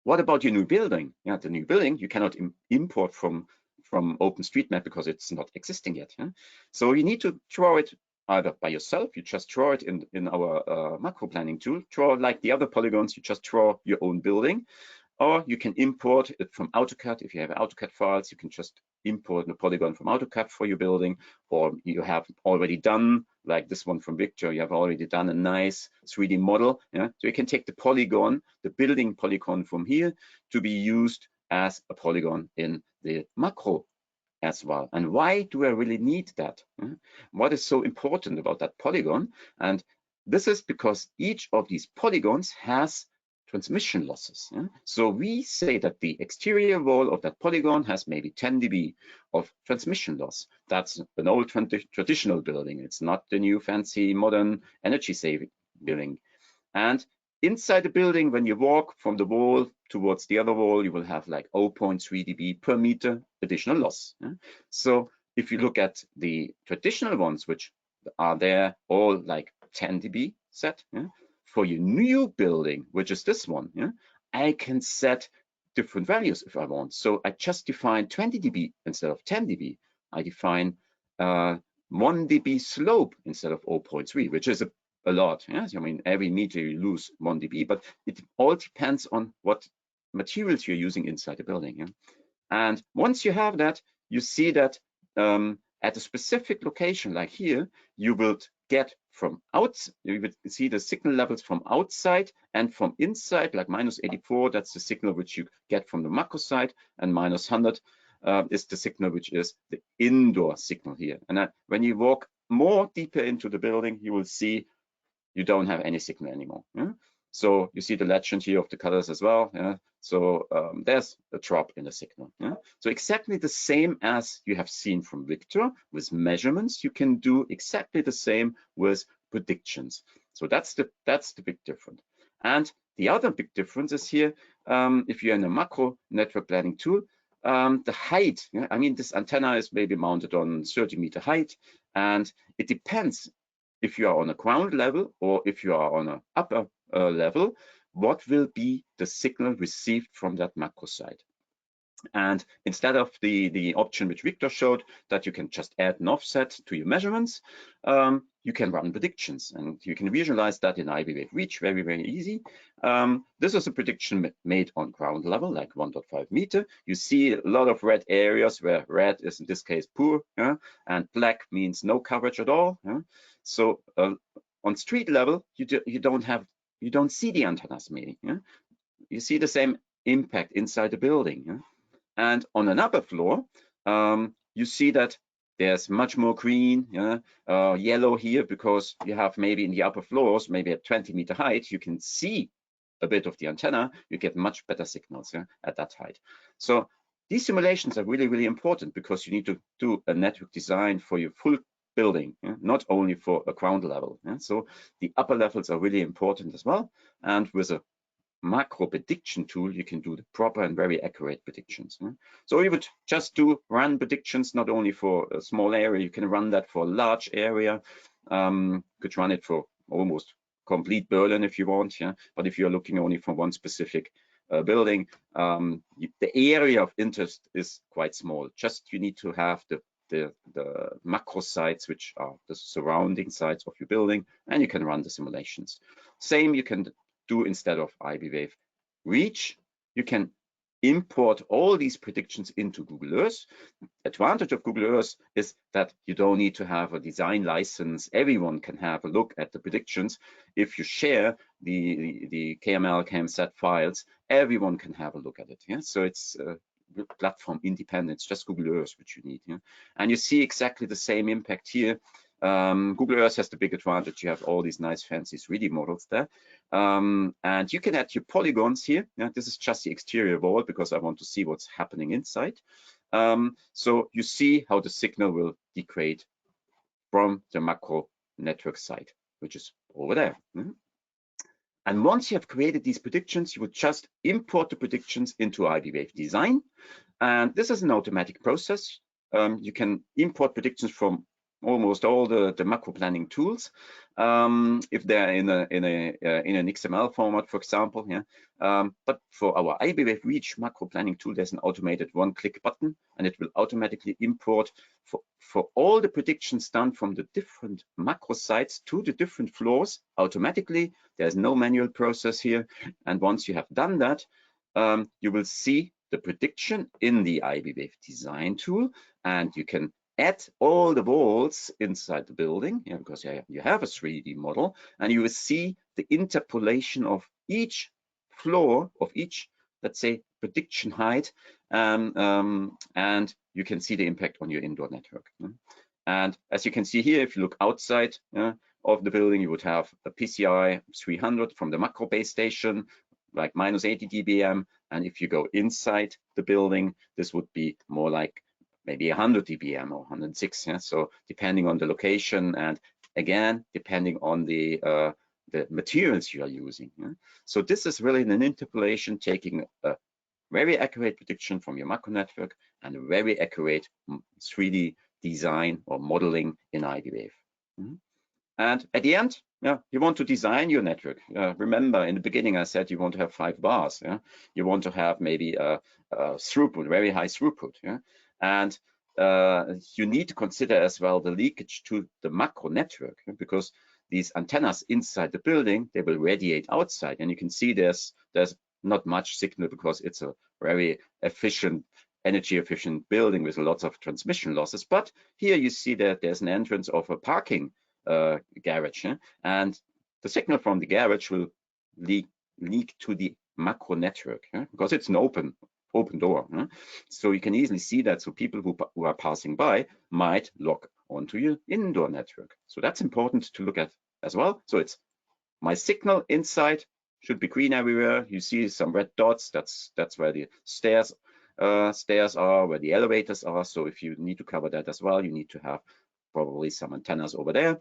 what about your new building? Yeah, the new building you cannot import from OpenStreetMap because it's not existing yet. Yeah? So you need to draw it either by yourself. You just draw it in our macro planning tool. Draw like the other polygons. You just draw your own building. Or you can import it from AutoCAD. If you have AutoCAD files, you can just import the polygon from AutoCAD for your building, or you have already done, like this one from Victor, you have already done a nice 3D model. Yeah? So you can take the polygon, the building polygon from here to be used as a polygon in the macro as well. And why do I really need that? What is so important about that polygon? And this is because each of these polygons has transmission losses. Yeah? So we say that the exterior wall of that polygon has maybe 10 dB of transmission loss. That's an old traditional building. It's not the new fancy modern energy saving building. And inside the building, when you walk from the wall towards the other wall, you will have like 0.3 dB per meter additional loss. Yeah? So if you look at the traditional ones, which are there all like 10 dB set, yeah? For your new building, which is this one, yeah, I can set different values if I want. So I just define 20 dB instead of 10 dB. I define 1 dB slope instead of 0.3, which is a lot. Yes, I mean, every meter you lose 1 dB, but it all depends on what materials you're using inside the building. Yeah? And once you have that, you see that at a specific location, like here, you will get from outside, you will see the signal levels from outside and from inside, like -84, that's the signal which you get from the macro side, and -100 is the signal which is the indoor signal here. And when you walk more deeper into the building, you will see you don't have any signal anymore. Yeah? So you see the legend here of the colors as well. Yeah? So there's a drop in the signal. Yeah? So exactly the same as you have seen from Victor with measurements, you can do exactly the same with predictions. So that's the big difference. And the other big difference is here, if you're in a macro network planning tool, the height. Yeah? I mean, this antenna is maybe mounted on 30-meter height, and it depends if you are on a ground level or if you are on an upper level, what will be the signal received from that macro site. And instead of the option which Victor showed, that you can just add an offset to your measurements, you can run predictions, and you can visualize that in IBWave Reach very, very easy. This is a prediction made on ground level, like 1.5 meter. You see a lot of red areas where red is in this case poor, and black means no coverage at all. So on street level, you don't see the antennas maybe. You see the same impact inside the building. And on an upper floor, you see that there's much more green, yellow here, because you have maybe in the upper floors, maybe at 20-meter height, you can see a bit of the antenna. You get much better signals at that height. So these simulations are really, really important, because you need to do a network design for your full building, not only for a ground level. So the upper levels are really important as well. And with a macro prediction tool, you can do the proper and very accurate predictions. So you would just run predictions not only for a small area, you can run that for a large area. Could run it for almost complete Berlin if you want, but if you're looking only for one specific building, the area of interest is quite small. Just you need to have the macro sites, which are the surrounding sites of your building, and you can run the simulations. Same you can do instead of IBWave Reach. You can import all these predictions into Google Earth. Advantage of Google Earth is that you don't need to have a design license. Everyone can have a look at the predictions. If you share the KML, KMZ files, everyone can have a look at it. So it's platform independent. It's just Google Earth which you need. And you see exactly the same impact here. Google Earth has the big advantage. You have all these nice fancy 3D models there. And you can add your polygons here. This is just the exterior wall, because I want to see what's happening inside. So you see how the signal will degrade from the macro network side, which is over there. And once you have created these predictions, you would just import the predictions into IBWave Design. And this is an automatic process. You can import predictions from almost all the macro planning tools, if they're in an XML format, for example. But for our IBWave Reach macro planning tool, there's an automated one-click button, and it will automatically import for all the predictions done from the different macro sites to the different floors automatically. There's no manual process here. And once you have done that, you will see the prediction in the IBWave Design tool, and you can add all the walls inside the building, because you have a 3D model, and you will see the interpolation of each floor, of each, let's say, prediction height, and you can see the impact on your indoor network. And as you can see here, if you look outside of the building, you would have a PCI 300 from the macro base station, like minus 80 dBm, and if you go inside the building, this would be more like maybe 100 dBm or 106. So depending on the location, and again depending on the materials you are using. So this is really an interpolation, taking a very accurate prediction from your macro network and a very accurate 3D design or modeling in IBWave. And at the end, you want to design your network. Remember, in the beginning, I said you want to have 5 bars. You want to have maybe a throughput, very high throughput. And you need to consider as well the leakage to the macro network, because these antennas inside the building, they will radiate outside. And you can see there's not much signal, because it's a very efficient, energy efficient building with lots of transmission losses. But here you see that there's an entrance of a parking garage, and the signal from the garage will leak to the macro network, because it's an open door. So you can easily see that. So people who are passing by might lock onto your indoor network. So that's important to look at as well. So it's my signal inside should be green everywhere. You see some red dots. That's where the stairs are, where the elevators are. So if you need to cover that as well, you need to have probably some antennas over there.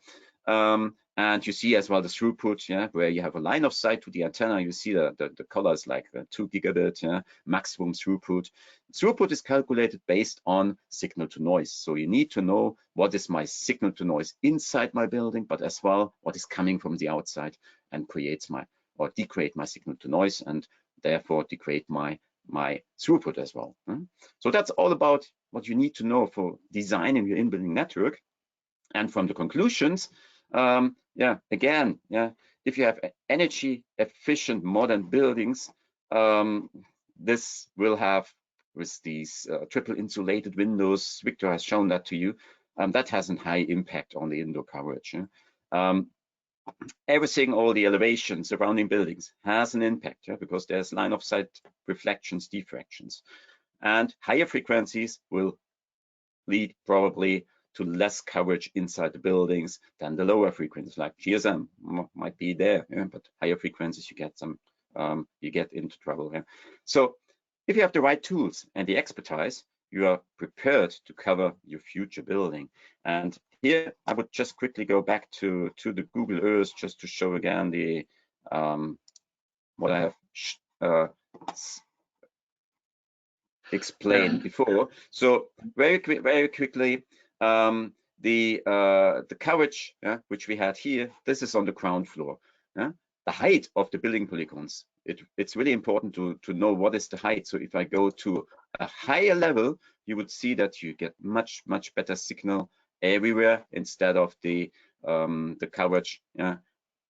And you see as well the throughput, where you have a line of sight to the antenna. You see the colors like 2 gigabit, maximum throughput. Throughput is calculated based on signal to noise. So you need to know what is my signal to noise inside my building, but as well what is coming from the outside, and degrade my signal to noise, and therefore degrade my my throughput as well. So that's all about what you need to know for designing your in-building network. And from the conclusions, again, if you have energy efficient modern buildings, this will have, with these triple insulated windows, Victor has shown that to you, that has a high impact on the indoor coverage. Everything, all the elevation surrounding buildings has an impact, because there's line of sight reflections, diffractions, and higher frequencies will lead probably to less coverage inside the buildings than the lower frequencies, like GSM might be there, but higher frequencies you get some, you get into trouble here. So if you have the right tools and the expertise, you are prepared to cover your future building. And here I would just quickly go back to the Google Earth just to show again the what I have explained before. So very quickly, the coverage which we had here, this is on the ground floor. The height of the building polygons, it's really important to know what is the height. So if I go to a higher level, you would see that you get much better signal everywhere instead of the coverage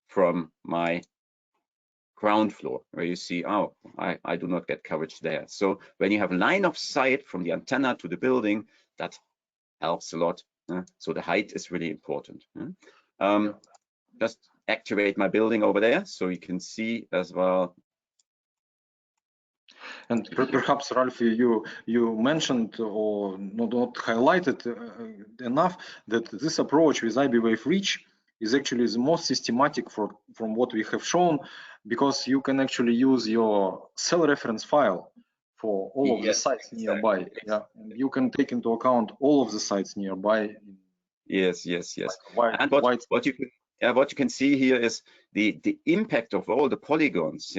from my ground floor, where you see, oh, I do not get coverage there. So when you have line of sight from the antenna to the building, that helps a lot. So the height is really important. Just activate my building over there so you can see as well. And perhaps, Ralph, you mentioned or not highlighted enough that this approach with IBWave Reach is actually the most systematic from what we have shown, because you can actually use your cell reference file for all of the sites nearby. Yeah, and you can take into account all of the sites nearby. Yes. And what you can see here is the impact of all the polygons,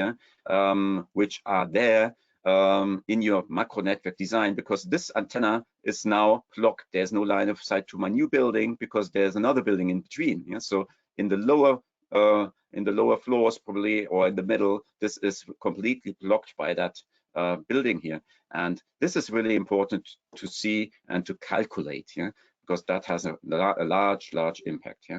which are there in your macro network design, because this antenna is now blocked. There's no line of sight to my new building because there's another building in between. So in the lower floors probably, or in the middle, this is completely blocked by that building here. And this is really important to see and to calculate, because that has a large impact.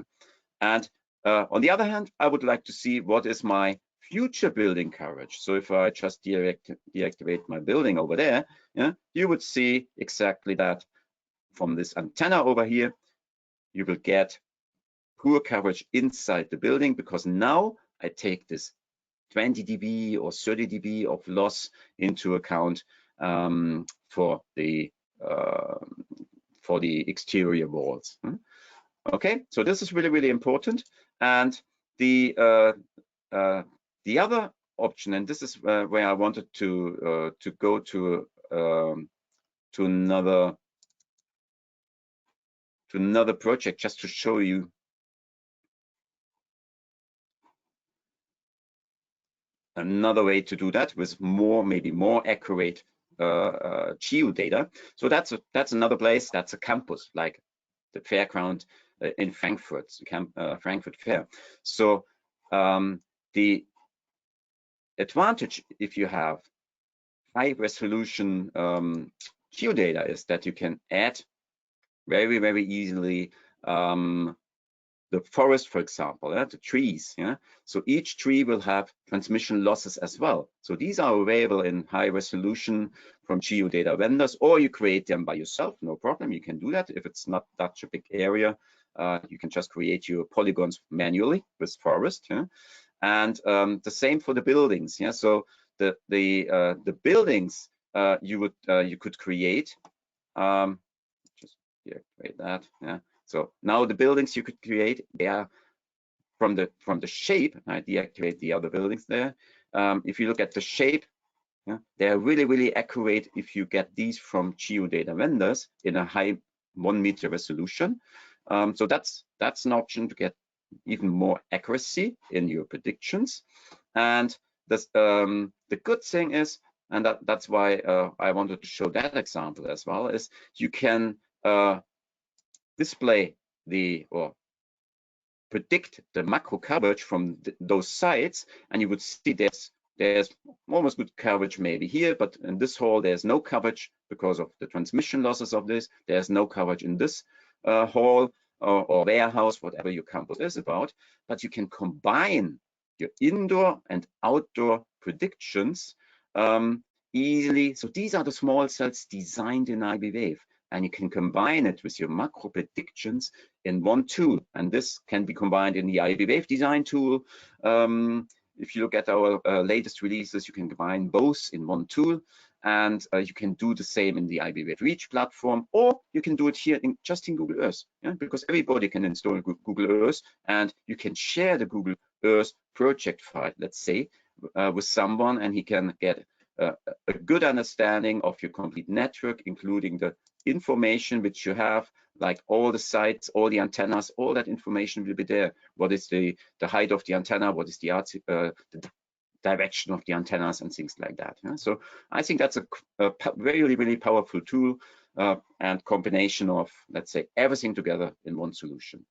And on the other hand, I would like to see what is my future building coverage. So if I just deactivate my building over there, you would see exactly that from this antenna over here, you will get poor coverage inside the building, because now I take this 20 dB or 30 dB of loss into account for the exterior walls. Okay, so this is really important. And the other option, and this is where I wanted to go to another project, just to show you another way to do that with maybe more accurate geo data. So that's another place. That's a campus, like the fairground in Frankfurt, Frankfurt Fair. So the advantage if you have high resolution geodata is that you can add very easily the forest, for example, the trees. So each tree will have transmission losses as well. So these are available in high resolution from geodata vendors, or you create them by yourself, no problem. You can do that if it's not such a big area. You can just create your polygons manually with forest. And the same for the buildings. So the buildings you could create. Just deactivate that. So now the buildings you could create, they are from the shape. I deactivate the other buildings there. If you look at the shape, they are really accurate if you get these from geodata vendors in a high 1 meter resolution. So that's an option to get even more accuracy in your predictions. And this, the good thing is, and that's why I wanted to show that example as well, is you can display or predict the macro coverage from those sites, and you would see there's there's almost good coverage maybe here, but in this hall there's no coverage because of the transmission losses of this. There's no coverage in this hall or warehouse, whatever your campus is about. But you can combine your indoor and outdoor predictions easily. So these are the small cells designed in IBWave, and you can combine it with your macro predictions in one tool. And this can be combined in the IBWave design tool. If you look at our latest releases, you can combine both in one tool, and you can do the same in the IBWave Reach platform, or you can do it here just in Google Earth, because everybody can install Google Earth, and you can share the Google Earth project file, let's say, with someone, and he can get a good understanding of your complete network, including the information which you have, like all the sites, all the antennas, all that information will be there. What is the height of the antenna? What is the direction of the antennas and things like that. So I think that's a really, really powerful tool and combination of, let's say, everything together in one solution.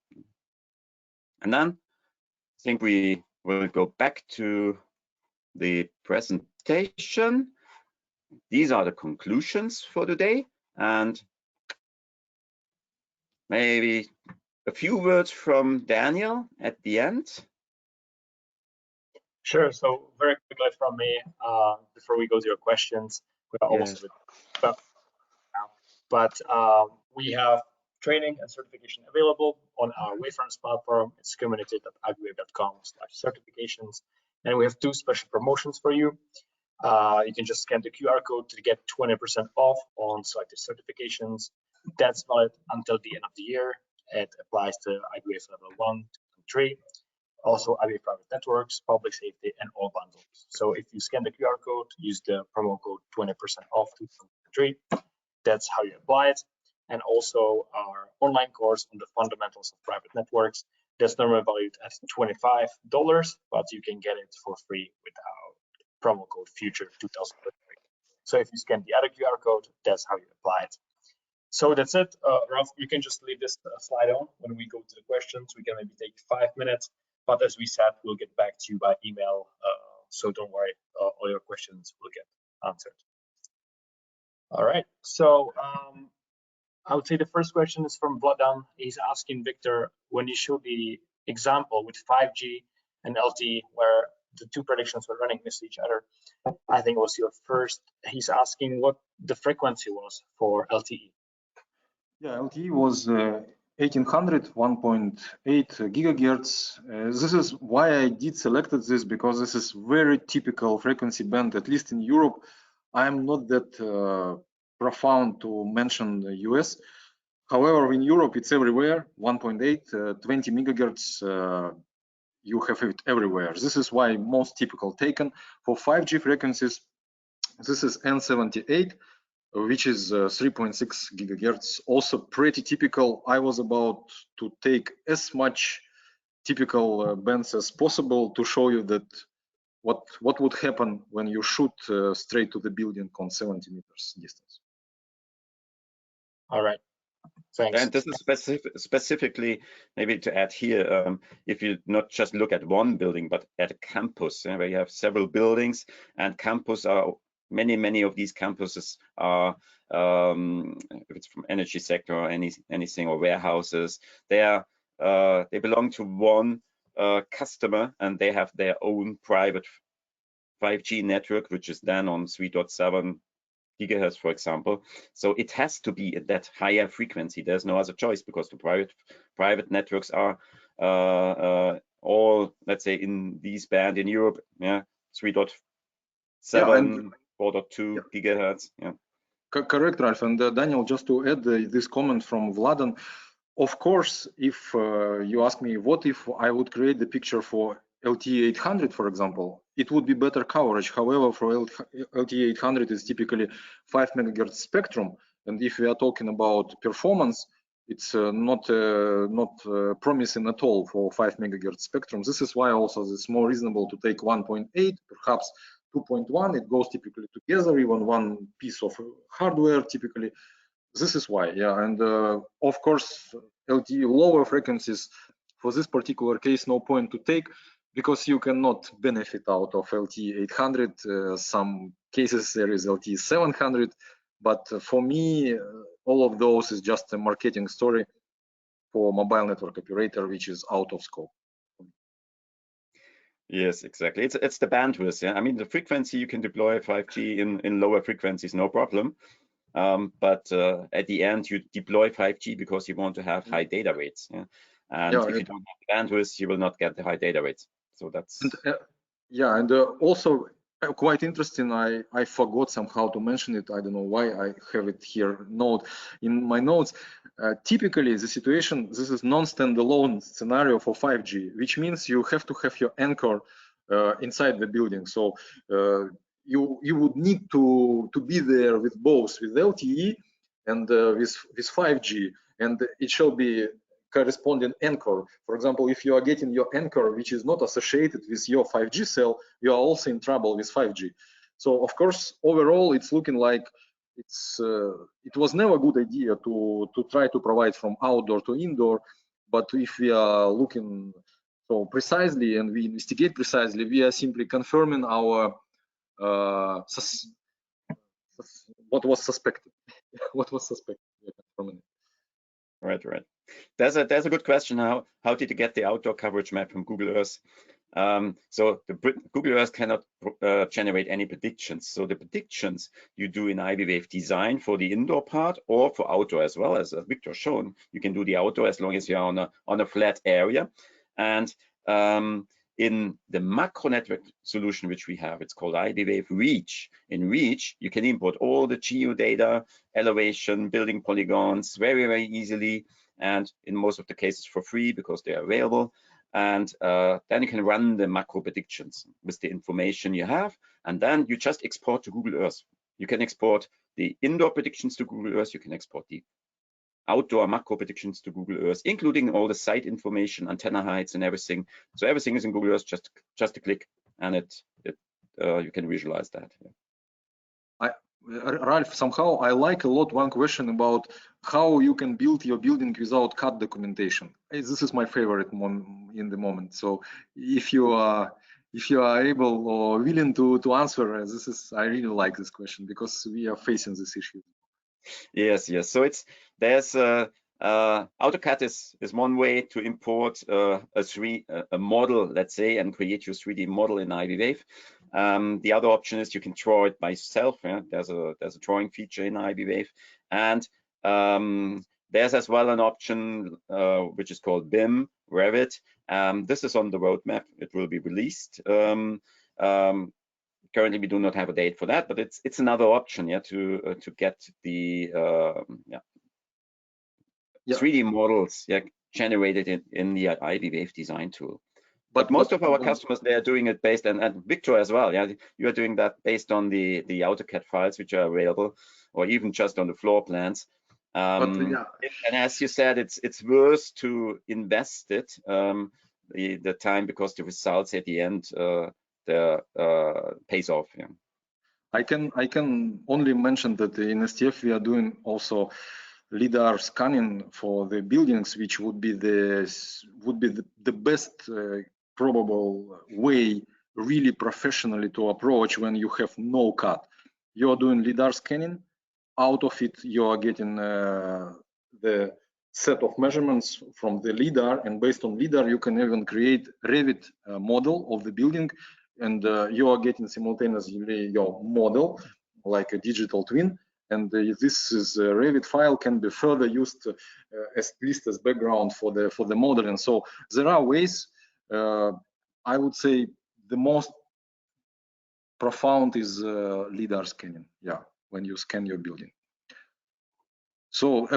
And then I think we will go back to the presentation. These are the conclusions for today, and maybe a few words from Daniel at the end. Sure. So very quickly from me, before we go to your questions, we are almost about now, but we have training and certification available on our Wayfarers platform. It's community.agwave.com/certifications, and we have 2 special promotions for you. You can just scan the QR code to get 20% off on selected certifications. That's valid until the end of the year. It applies to IBWave level 1, 2, and 3. Also IBWave private networks, public safety, and all bundles. So if you scan the QR code, use the promo code 20% off 2023. That's how you apply it. And also our online course on the fundamentals of private networks. That's normally valued at $25, but you can get it for free with our promo code future 2023. So if you scan the other QR code, that's how you apply it. So that's it. Ralph, you can just leave this slide on when we go to the questions. We can maybe take 5 minutes, but as we said, we'll get back to you by email. So don't worry, all your questions will get answered. All right. So I would say the first question is from Vladan. He's asking Victor, when you showed the example with 5G and LTE, where the 2 predictions were running against each other, I think it was your first. He's asking what the frequency was for LTE. Yeah, LTE was 1800, 1.8 gigahertz. This is why I did selected this, because this is very typical frequency band, at least in Europe. I'm not that profound to mention the US. However, in Europe, it's everywhere, 1.8, 20 megahertz, you have it everywhere. This is why most typical taken. For 5G frequencies, this is N78, which is 3.6 gigahertz, also pretty typical. I was about to take as much typical bands as possible to show you that what would happen when you shoot straight to the building on 70 meters distance. All right, thanks. And this is specifically, maybe to add here, if you not just look at one building, but at a campus, where you have several buildings, and campus are many of these campuses are, if it's from energy sector or anything, or warehouses, they belong to one customer, and they have their own private 5G network, which is then on 3.7 gigahertz, for example. So it has to be at that higher frequency. There's no other choice, because the private networks are all, let's say, in this band in Europe, 3.7, 4.2 gigahertz. Correct, Ralph. And Daniel, just to add this comment from Vladan, of course, if you ask me, what if I would create the picture for LTE 800, for example, it would be better coverage. However, for LTE 800 is typically 5 megahertz spectrum, and if we are talking about performance, it's not promising at all for 5 megahertz spectrum. This is why also it's more reasonable to take 1.8, perhaps 2.1. It goes typically together, even one piece of hardware typically. This is why, yeah. And of course, LTE lower frequencies, for this particular case, no point to take, because you cannot benefit out of LTE 800. Some cases there is LTE 700, but for me, all of those is just a marketing story for mobile network operator, which is out of scope. Yes, exactly. It's the bandwidth. Yeah, I mean the frequency you can deploy 5G in lower frequencies, no problem. But at the end, you deploy 5G because you want to have high data rates. Yeah? And Yeah, if you don't have the bandwidth, you will not get the high data rates. So that's and also quite interesting. I forgot somehow to mention it. I don't know why. I have it here in my notes. Typically, the situation, this is non-standalone scenario for 5G, which means you have to have your anchor inside the building. So you would need to be there with both, with LTE and with 5G, and it shall be corresponding anchor. For example, if you are getting your anchor which is not associated with your 5G cell, you are also in trouble with 5G. So of course, overall, it's looking like it was never a good idea to try to provide from outdoor to indoor. But if we are looking so precisely and we investigate precisely, we are simply confirming our what was suspected. What was suspected? We are confirming it. right. There's a good question. How did you get the outdoor coverage map from Google Earth? So Google Earth cannot generate any predictions. So the predictions you do in IBWave design for the indoor part or for outdoor as well, as Victor shown. You can do the outdoor as long as you're on a flat area. And in the macro network solution which we have, it's called IBWave Reach. In Reach, you can import all the geo data, elevation, building polygons very, very easily, and in most of the cases for free because they are available. And then you can run the macro predictions with the information you have, and then you just export to Google Earth. You can export the indoor predictions to Google Earth, you can export the outdoor macro predictions to Google Earth, including all the site information, antenna heights and everything. So everything is in Google Earth, just a click, and you can visualize that. Ralph, somehow I like a lot one question about how you can build your building without CAD documentation. This is my favorite in the moment. So if you are able or willing to answer, I really like this question because we are facing this issue. Yes. So there's AutoCAD is one way to import a model, let's say, and create your 3D model in IBWave. The other option is you can draw it by yourself. Yeah? There's a drawing feature in IBWave, and there's as well an option which is called BIM Revit. This is on the roadmap. It will be released. Currently, we do not have a date for that, but it's another option, yeah, to get the 3D models, yeah, generated in the IBWave design tool. But most of our customers, they are doing it based, and Victor as well, yeah, you are doing that based on the AutoCAD files which are available, or even just on the floor plans. And as you said, it's worth to invest it the time because the results at the end pays off. Yeah. I can only mention that in STF we are doing also LiDAR scanning for the buildings, which would be the best probable way, really professionally, to approach when you have no CAD. You are doing LiDAR scanning. Out of it, you are getting the set of measurements from the LiDAR, and based on LiDAR, you can even create Revit model of the building, and you are getting simultaneously your model, like a digital twin. And this Revit file can be further used at least as background for the modeling. So there are ways. I would say the most profound is LiDAR scanning. Yeah, when you scan your building. So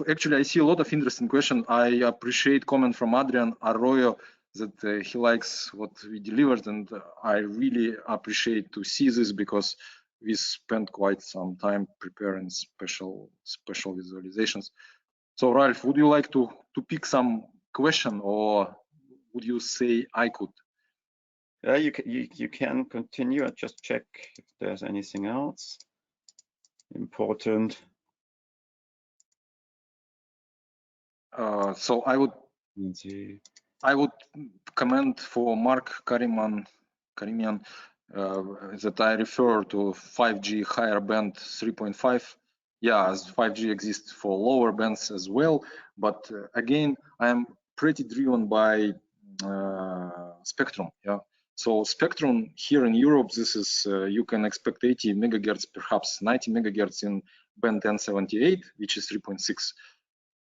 actually, I see a lot of interesting questions. I appreciate comment from Adrian Arroyo that he likes what we delivered, and I really appreciate to see this because we spent quite some time preparing special visualizations. So Ralph, would you like to pick some question, or would you say I could? You can continue. I'll just check if there's anything else important. So I would. Let's see. I would comment for Mark Karimian that I refer to 5G higher band 3.5. Yeah, as 5G exists for lower bands as well, but again, I'm pretty driven by spectrum. Yeah, so spectrum here in Europe, this is you can expect 80 megahertz, perhaps 90 megahertz in band 1078, which is 3.6.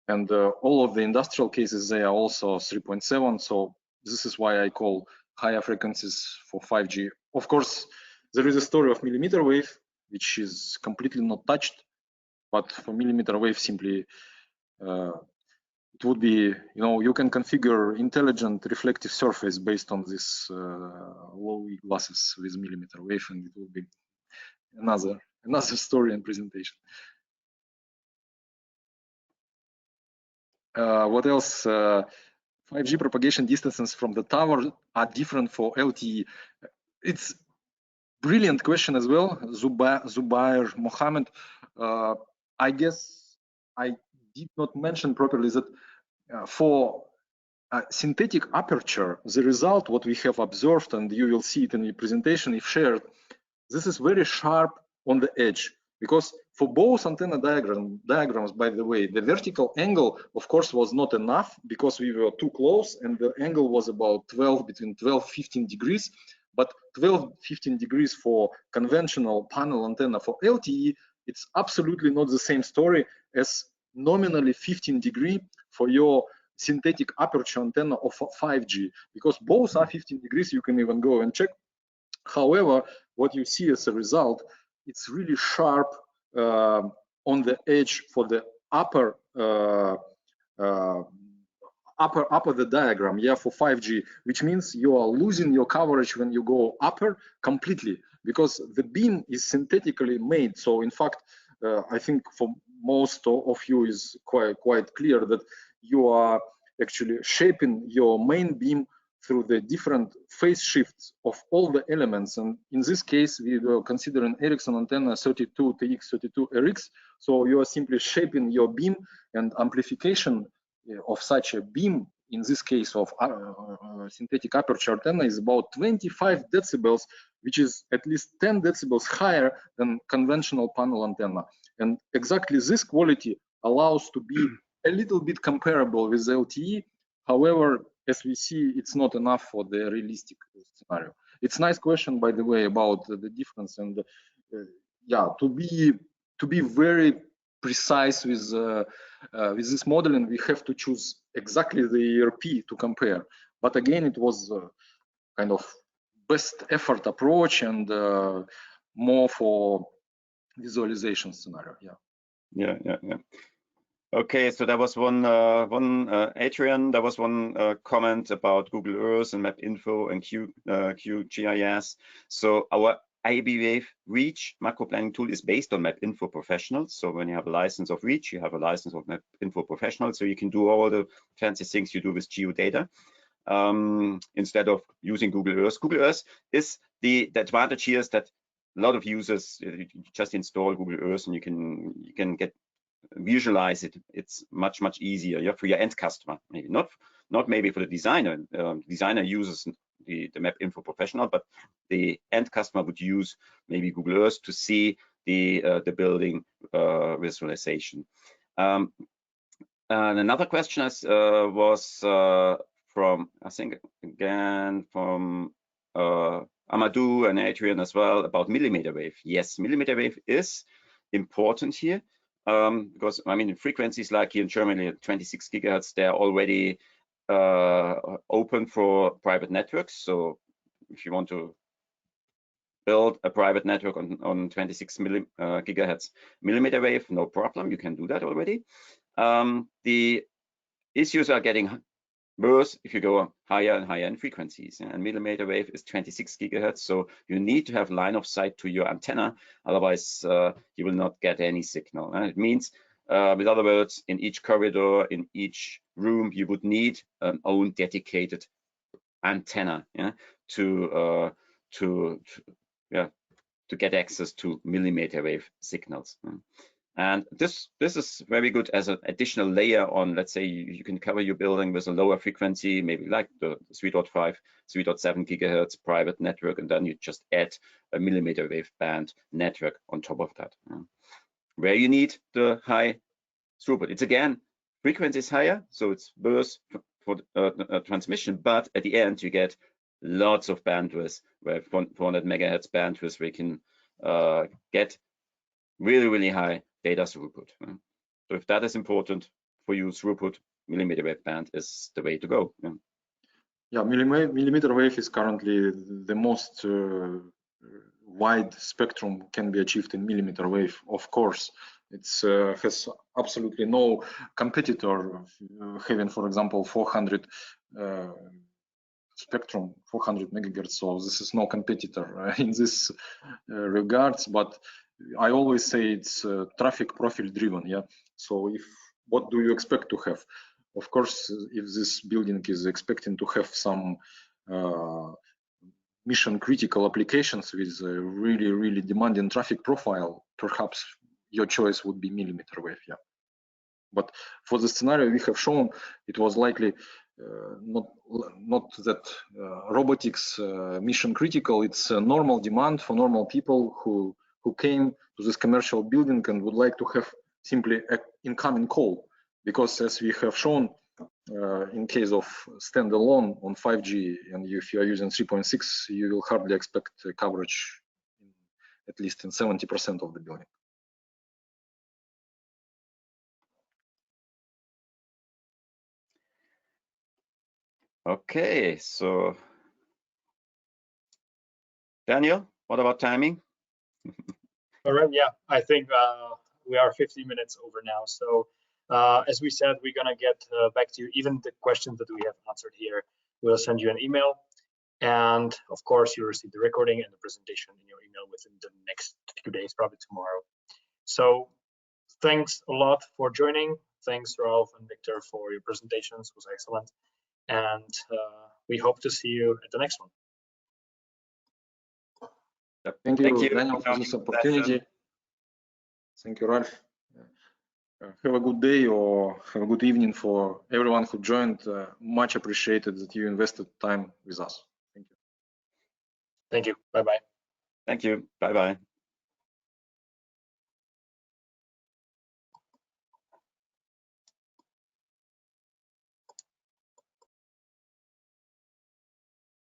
And all of the industrial cases, they are also 3.7. So this is why I call higher frequencies for 5G. Of course, there is a story of millimeter wave, which is completely not touched. But for millimeter wave, simply it would be, you can configure intelligent reflective surface based on this low E glasses with millimeter wave, and it will be another story and presentation. What else? 5G propagation distances from the tower are different for LTE. It's brilliant question as well, Zubair Mohammed. I guess I did not mention properly that for synthetic aperture, the result, what we have observed, and you will see it in the presentation if shared, this is very sharp on the edge. Because for both antenna diagrams, by the way, the vertical angle, of course, was not enough because we were too close, and the angle was about between 12-15 degrees. But 12-15 degrees for conventional panel antenna for LTE, it's absolutely not the same story as nominally 15 degree for your synthetic aperture antenna of 5G, because both are 15 degrees. You can even go and check. However, what you see as a result, it's really sharp on the edge for the upper the diagram, yeah, for 5G, which means you are losing your coverage when you go upper completely, because the beam is synthetically made. So in fact, I think for most of you is quite clear that you are actually shaping your main beam through the different phase shifts of all the elements. And in this case, we were considering Ericsson antenna 32TX, 32RX. So you are simply shaping your beam, and amplification of such a beam, in this case of synthetic aperture antenna, is about 25 decibels, which is at least 10 decibels higher than conventional panel antenna. And exactly this quality allows to be a little bit comparable with LTE. However, as we see, it's not enough for the realistic scenario. It's a nice question, by the way, about the difference. And yeah, to be very precise with this modeling, we have to choose exactly the ERP to compare. But again, it was kind of best effort approach and more for visualization scenario. Yeah. Okay, so there was one Adrian, there was one comment about Google Earth and Map Info and QGIS. So our IBWave Reach macro planning tool is based on Map Info Professional. So when you have a license of Reach, you have a license of Map Info Professional. So you can do all the fancy things you do with geodata instead of using Google Earth. Google Earth is the advantage here is that a lot of users just install Google Earth and you can get visualize it. It's much easier for your end customer. Maybe not maybe for the designer. Designer uses the Map Info Professional, but the end customer would use maybe Google Earth to see the building visualization. And another question was from, I think, again from Amadou and Adrian as well about millimeter wave. Yes, millimeter wave is important here. Because I mean, frequencies like here in Germany at 26 gigahertz, they're already open for private networks. So if you want to build a private network on 26 gigahertz millimeter wave, no problem, you can do that already. The issues are getting worse if you go higher and higher in frequencies, and millimeter wave is 26 gigahertz, so you need to have line of sight to your antenna, otherwise you will not get any signal. And it means, with other words, in each corridor, in each room, you would need an own dedicated antenna, yeah, to get access to millimeter wave signals. And this is very good as an additional layer on, let's say you can cover your building with a lower frequency, maybe like the 3.5, 3.7 gigahertz private network, and then you just add a millimeter wave band network on top of that. Where you need the high throughput, it's again, frequency is higher, so it's worse for transmission, but at the end you get lots of bandwidth, where 400 megahertz bandwidth we can get really high data throughput. So if that is important for you, throughput, millimeter wave band is the way to go. Yeah, millimeter wave is currently the most wide spectrum can be achieved in millimeter wave. Of course, it has absolutely no competitor having, for example, 400 spectrum, 400 megahertz. So this is no competitor in this regards. But I always say it's traffic profile driven. Yeah. So what do you expect to have? Of course, if this building is expecting to have some mission critical applications with a really demanding traffic profile, perhaps your choice would be millimeter wave. Yeah. But for the scenario we have shown, it was likely not that robotics mission critical. It's a normal demand for normal people who came to this commercial building and would like to have simply an incoming call, because as we have shown, in case of standalone on 5G, and if you are using 3.6, you will hardly expect coverage at least in 70% of the building. Okay, so Daniel, what about timing? All right, yeah, I think we are 15 minutes over now. So as we said, we're gonna get back to you. Even the questions that we have answered here, we'll send you an email. And of course, you'll receive the recording and the presentation in your email within the next few days, probably tomorrow. So thanks a lot for joining. Thanks, Ralph and Victor, for your presentations. It was excellent. And we hope to see you at the next one. Thank you, Daniel, for this opportunity. Thank you, Ralph. Have a good day or have a good evening for everyone who joined. Much appreciated that you invested time with us. Thank you. Thank you. Bye-bye. Thank you. Bye-bye.